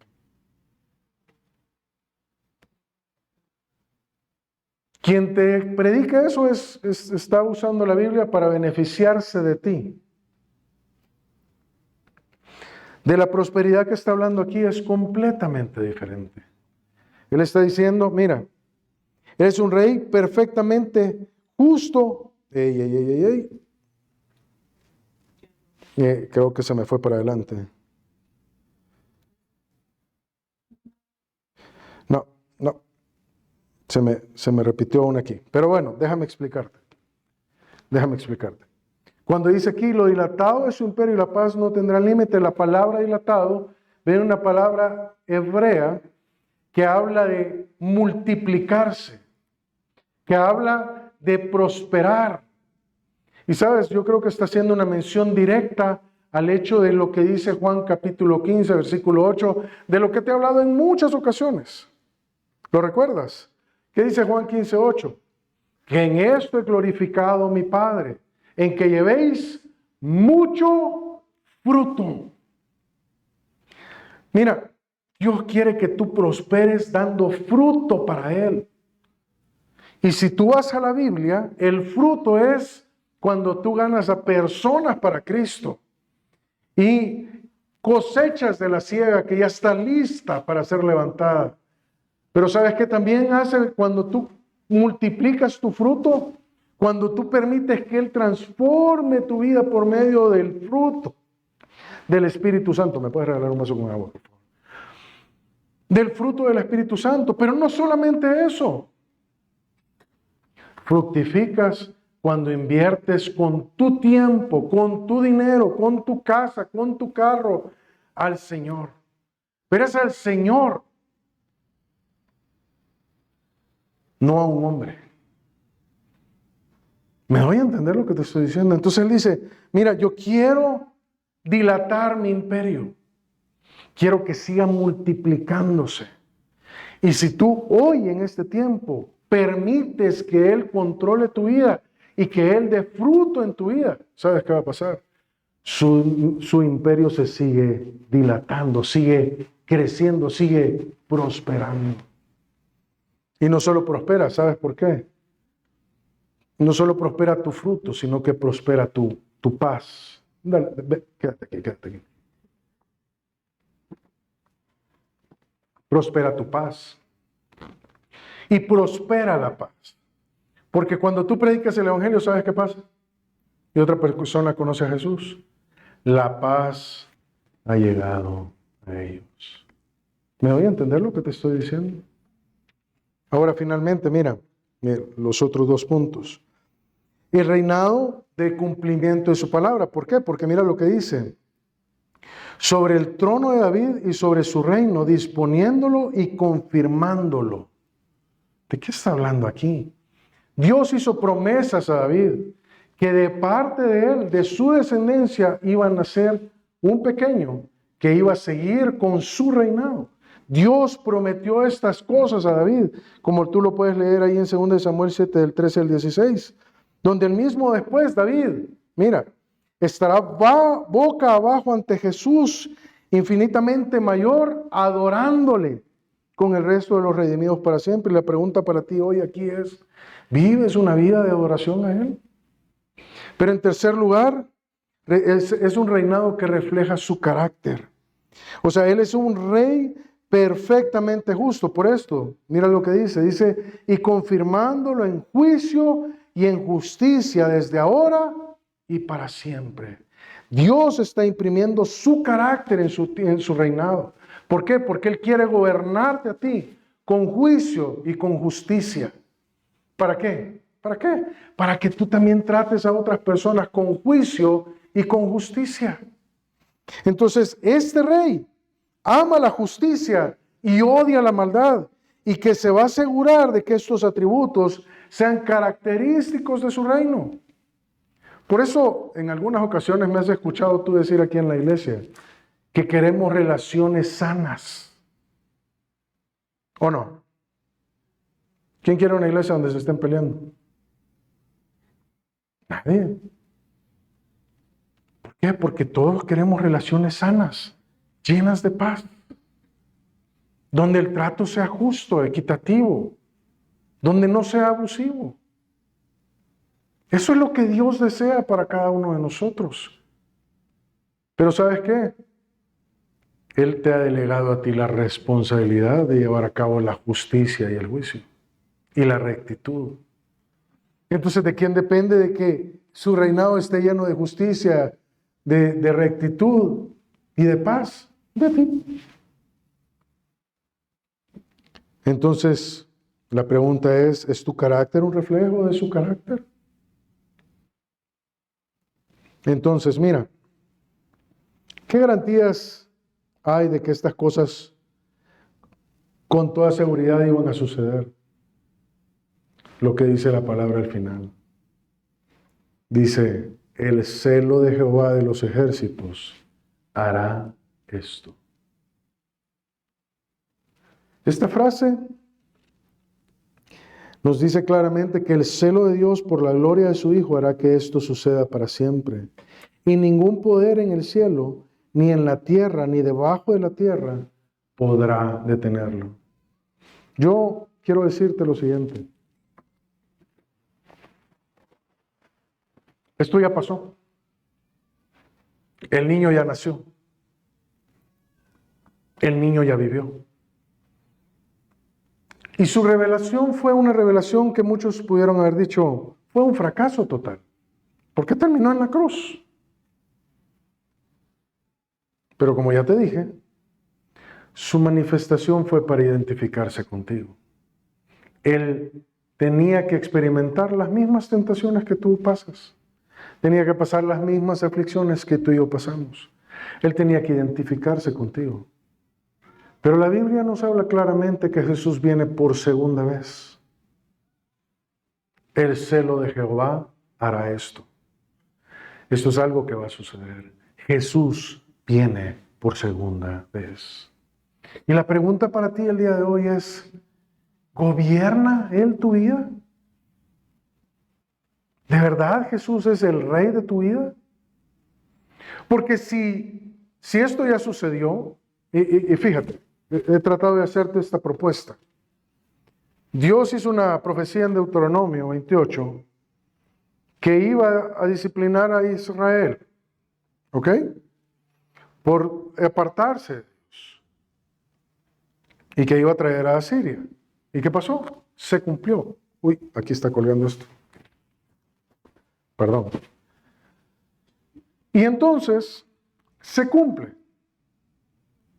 Quien te predica eso está usando la Biblia para beneficiarse de ti. De la prosperidad que está hablando aquí es completamente diferente. Él está diciendo, mira, eres un rey perfectamente justo. Creo que se me fue para adelante. No. Se me repitió aún aquí. Pero bueno, déjame explicarte. Cuando dice aquí, lo dilatado es su imperio y la paz no tendrá límite, la palabra dilatado viene una palabra hebrea que habla de multiplicarse, que habla de prosperar. Y sabes, yo creo que está haciendo una mención directa al hecho de lo que dice Juan capítulo 15, versículo 8, de lo que te he hablado en muchas ocasiones. ¿Lo recuerdas? ¿Qué dice Juan 15, 8? Que en esto he glorificado a mi Padre, en que llevéis mucho fruto. Mira, Dios quiere que tú prosperes dando fruto para Él. Y si tú vas a la Biblia, el fruto es cuando tú ganas a personas para Cristo y cosechas de la siega que ya está lista para ser levantada. Pero ¿sabes qué también hace cuando tú multiplicas tu fruto? Cuando tú permites que Él transforme tu vida por medio del fruto del Espíritu Santo. ¿Me puedes regalar un vaso con agua, por favor? Del fruto del Espíritu Santo. Pero no solamente eso. Fructificas cuando inviertes con tu tiempo, con tu dinero, con tu casa, con tu carro al Señor. Pero es al Señor, no a un hombre. ¿Me doy a entender lo que te estoy diciendo? Entonces Él dice, Mira, yo quiero dilatar mi imperio. Quiero que siga multiplicándose. Y si tú hoy en este tiempo permites que Él controle tu vida y que Él dé fruto en tu vida, ¿sabes qué va a pasar? Su imperio se sigue dilatando, sigue creciendo, sigue prosperando. Y no solo prospera, ¿sabes por qué? No solo prospera tu fruto, sino que prospera tu paz. Dale, quédate aquí. Prospera tu paz. Y prospera la paz. Porque cuando tú predicas el Evangelio, ¿sabes qué pasa? Y otra persona conoce a Jesús. La paz ha llegado a ellos. ¿Me voy a entender lo que te estoy diciendo? Ahora finalmente, mira los otros 2 puntos. El reinado de cumplimiento de su palabra. ¿Por qué? Porque mira lo que dice. Sobre el trono de David y sobre su reino, disponiéndolo y confirmándolo. ¿De qué está hablando aquí? Dios hizo promesas a David que de parte de él, de su descendencia, iba a nacer un pequeño que iba a seguir con su reinado. Dios prometió estas cosas a David, como tú lo puedes leer ahí en 2 Samuel 7, del 13 al 16, donde el mismo después, David, mira, estará boca abajo ante Jesús, infinitamente mayor, adorándole con el resto de los redimidos para siempre. Y la pregunta para ti hoy aquí es, ¿vives una vida de adoración a Él? Pero en tercer lugar, es un reinado que refleja su carácter. O sea, Él es un rey perfectamente justo. Por esto, mira lo que dice, y confirmándolo en juicio y en justicia desde ahora y para siempre. Dios está imprimiendo su carácter en su reinado. ¿Por qué? Porque Él quiere gobernarte a ti con juicio y con justicia. ¿Para qué? ¿Para qué? Para que tú también trates a otras personas con juicio y con justicia. Entonces, este rey ama la justicia y odia la maldad, y que se va a asegurar de que estos atributos sean característicos de su reino. Por eso, en algunas ocasiones me has escuchado tú decir aquí en la iglesia que queremos relaciones sanas. ¿O no? ¿Quién quiere una iglesia donde se estén peleando? Nadie. ¿Por qué? Porque todos queremos relaciones sanas, llenas de paz, donde el trato sea justo, equitativo, donde no sea abusivo. Eso es lo que Dios desea para cada uno de nosotros. Pero ¿sabes qué? Él te ha delegado a ti la responsabilidad de llevar a cabo la justicia y el juicio y la rectitud. Entonces, ¿de quién depende de que su reinado esté lleno de justicia, de rectitud y de paz? De ti. Entonces, la pregunta ¿es tu carácter un reflejo de su carácter? Entonces, mira, ¿qué garantías hay de que estas cosas con toda seguridad iban a suceder? Lo que dice la palabra al final. Dice, el celo de Jehová de los ejércitos hará esto. Esta frase nos dice claramente que el celo de Dios por la gloria de su Hijo hará que esto suceda para siempre. Y ningún poder en el cielo, ni en la tierra, ni debajo de la tierra, podrá detenerlo. Yo quiero decirte lo siguiente. Esto ya pasó. El niño ya nació. El niño ya vivió. Y su revelación fue una revelación que muchos pudieron haber dicho, fue un fracaso total. ¿Por qué terminó en la cruz? Pero como ya te dije, su manifestación fue para identificarse contigo. Él tenía que experimentar las mismas tentaciones que tú pasas. Tenía que pasar las mismas aflicciones que tú y yo pasamos. Él tenía que identificarse contigo. Pero la Biblia nos habla claramente que Jesús viene por segunda vez. El celo de Jehová hará esto. Esto es algo que va a suceder. Jesús viene por segunda vez. Y la pregunta para ti el día de hoy es, ¿gobierna Él tu vida? ¿De verdad Jesús es el rey de tu vida? Porque si esto ya sucedió, y fíjate, he tratado de hacerte esta propuesta. Dios hizo una profecía en Deuteronomio 28 que iba a disciplinar a Israel, ¿ok? Por apartarse de Dios. Y que iba a traer a Asiria. ¿Y qué pasó? Se cumplió. Uy, aquí está colgando esto. Perdón. Y entonces, se cumple.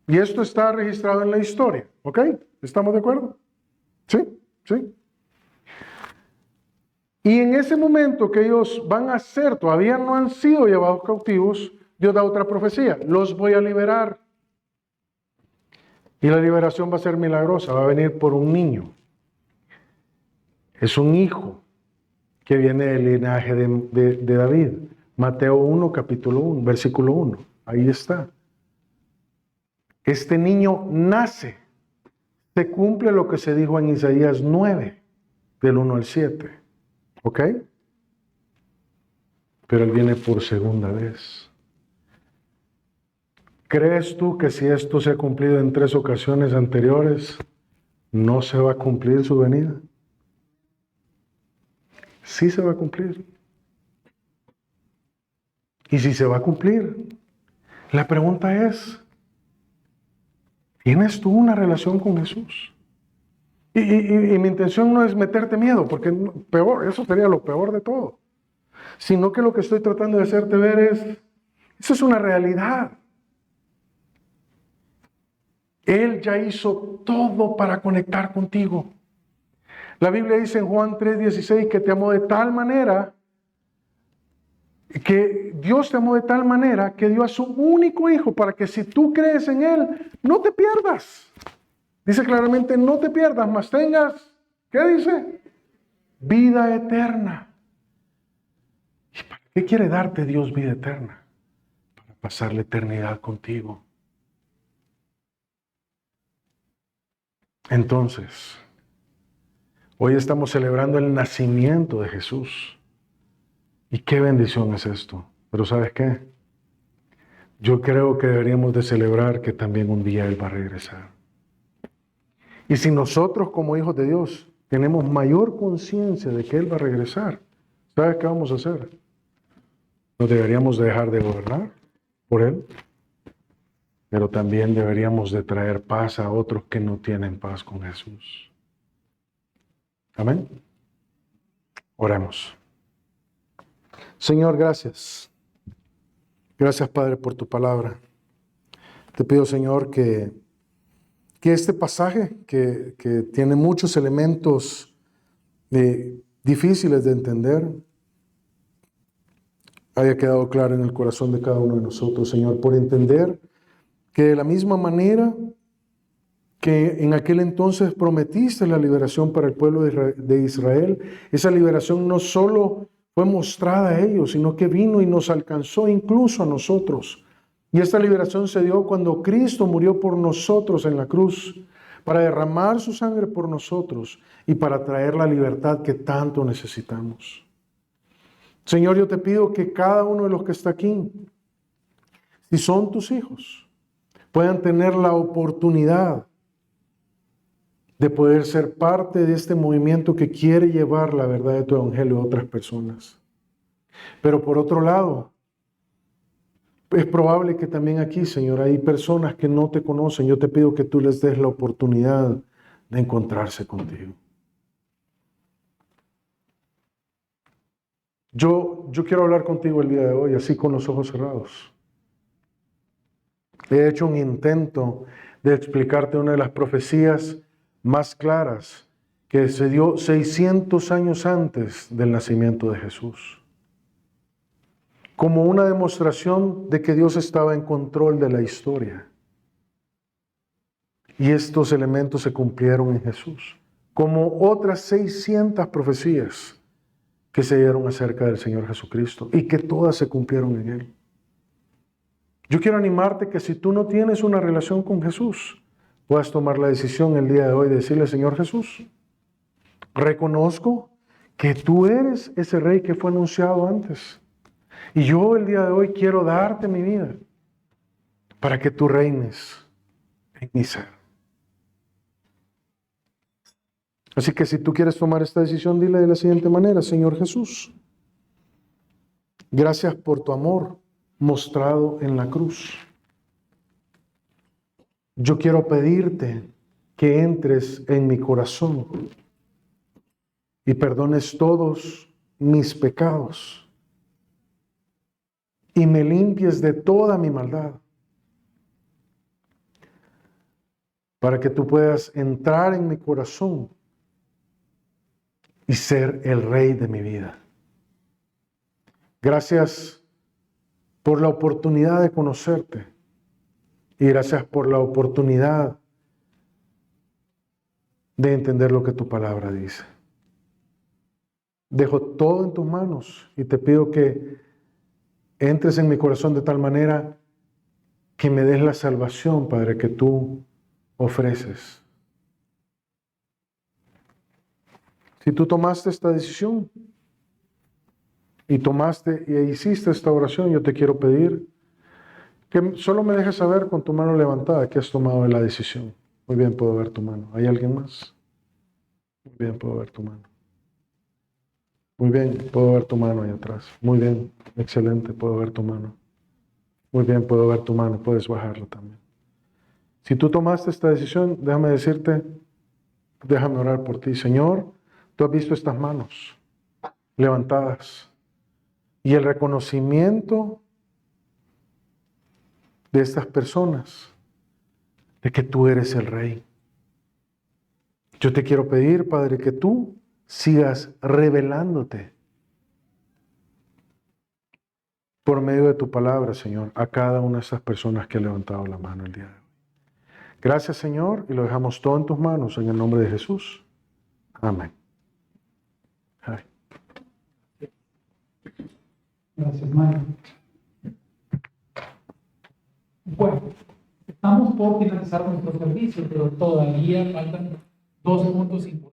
Y esto está registrado en la historia, ¿ok? ¿Estamos de acuerdo? ¿Sí? ¿Sí? Y en ese momento que ellos van a ser, todavía no han sido llevados cautivos, Dios da otra profecía, los voy a liberar. Y la liberación va a ser milagrosa, va a venir por un niño. Es un hijo que viene del linaje de David. Mateo 1, capítulo 1, versículo 1. Ahí está. Este niño nace. Se cumple lo que se dijo en Isaías 9, del 1 al 7. ¿Ok? Pero Él viene por segunda vez. ¿Crees tú que si esto se ha cumplido en 3 ocasiones anteriores, no se va a cumplir su venida? Sí se va a cumplir. Y si se va a cumplir, la pregunta es, ¿tienes tú una relación con Jesús? Y mi intención no es meterte miedo, porque peor, eso sería lo peor de todo. Sino que lo que estoy tratando de hacerte ver es, eso es una realidad. Él ya hizo todo para conectar contigo. La Biblia dice en Juan 3:16 que te amó de tal manera, que Dios te amó de tal manera que dio a su único hijo para que si tú crees en Él, no te pierdas. Dice claramente, no te pierdas, mas tengas, ¿qué dice? Vida eterna. ¿Y para qué quiere darte Dios vida eterna? Para pasar la eternidad contigo. Entonces, hoy estamos celebrando el nacimiento de Jesús. Y qué bendición es esto. Pero ¿sabes qué? Yo creo que deberíamos de celebrar que también un día Él va a regresar. Y si nosotros como hijos de Dios tenemos mayor conciencia de que Él va a regresar, ¿sabes qué vamos a hacer? No deberíamos dejar de gobernar por Él, pero también deberíamos de traer paz a otros que no tienen paz con Jesús. Amén. Oremos. Señor, gracias. Gracias, Padre, por tu palabra. Te pido, Señor, que este pasaje, que tiene muchos elementos difíciles de entender, haya quedado claro en el corazón de cada uno de nosotros, Señor, por entender que de la misma manera que en aquel entonces prometiste la liberación para el pueblo de Israel, esa liberación no solo fue mostrada a ellos, sino que vino y nos alcanzó incluso a nosotros. Y esta liberación se dio cuando Cristo murió por nosotros en la cruz, para derramar su sangre por nosotros y para traer la libertad que tanto necesitamos. Señor, yo te pido que cada uno de los que está aquí, si son tus hijos, puedan tener la oportunidad de poder ser parte de este movimiento que quiere llevar la verdad de tu evangelio a otras personas. Pero por otro lado, es probable que también aquí, Señor, hay personas que no te conocen. Yo te pido que tú les des la oportunidad de encontrarse contigo. Yo quiero hablar contigo el día de hoy, así con los ojos cerrados. He hecho un intento de explicarte una de las profecías más claras que se dio 600 años antes del nacimiento de Jesús, como una demostración de que Dios estaba en control de la historia. Y estos elementos se cumplieron en Jesús, como otras 600 profecías que se dieron acerca del Señor Jesucristo y que todas se cumplieron en Él. Yo quiero animarte que si tú no tienes una relación con Jesús, puedas tomar la decisión el día de hoy de decirle: Señor Jesús, reconozco que tú eres ese Rey que fue anunciado antes. Y yo el día de hoy quiero darte mi vida para que tú reines en mi ser. Así que si tú quieres tomar esta decisión, dile de la siguiente manera: Señor Jesús, gracias por tu amor mostrado en la cruz. Yo quiero pedirte que entres en mi corazón y perdones todos mis pecados y me limpies de toda mi maldad, para que tú puedas entrar en mi corazón y ser el Rey de mi vida. Gracias por la oportunidad de conocerte y gracias por la oportunidad de entender lo que tu palabra dice. Dejo todo en tus manos y te pido que entres en mi corazón de tal manera que me des la salvación, Padre, que tú ofreces. Si tú tomaste esta decisión y tomaste y hiciste esta oración, yo te quiero pedir que solo me dejes saber con tu mano levantada que has tomado la decisión. Muy bien, puedo ver tu mano. ¿Hay alguien más? Muy bien, puedo ver tu mano. Muy bien, puedo ver tu mano ahí atrás. Muy bien, excelente, puedo ver tu mano. Muy bien, puedo ver tu mano, puedes bajarla también. Si tú tomaste esta decisión, déjame decirte, déjame orar por ti. Señor, tú has visto estas manos levantadas y el reconocimiento de estas personas de que tú eres el Rey. Yo te quiero pedir, Padre, que tú sigas revelándote por medio de tu palabra, Señor, a cada una de estas personas que ha levantado la mano el día de hoy. Gracias, Señor, y lo dejamos todo en tus manos, en el nombre de Jesús. Amén. Ay. Gracias, Mario. Bueno, estamos por finalizar nuestro servicio, pero todavía faltan 2 puntos importantes.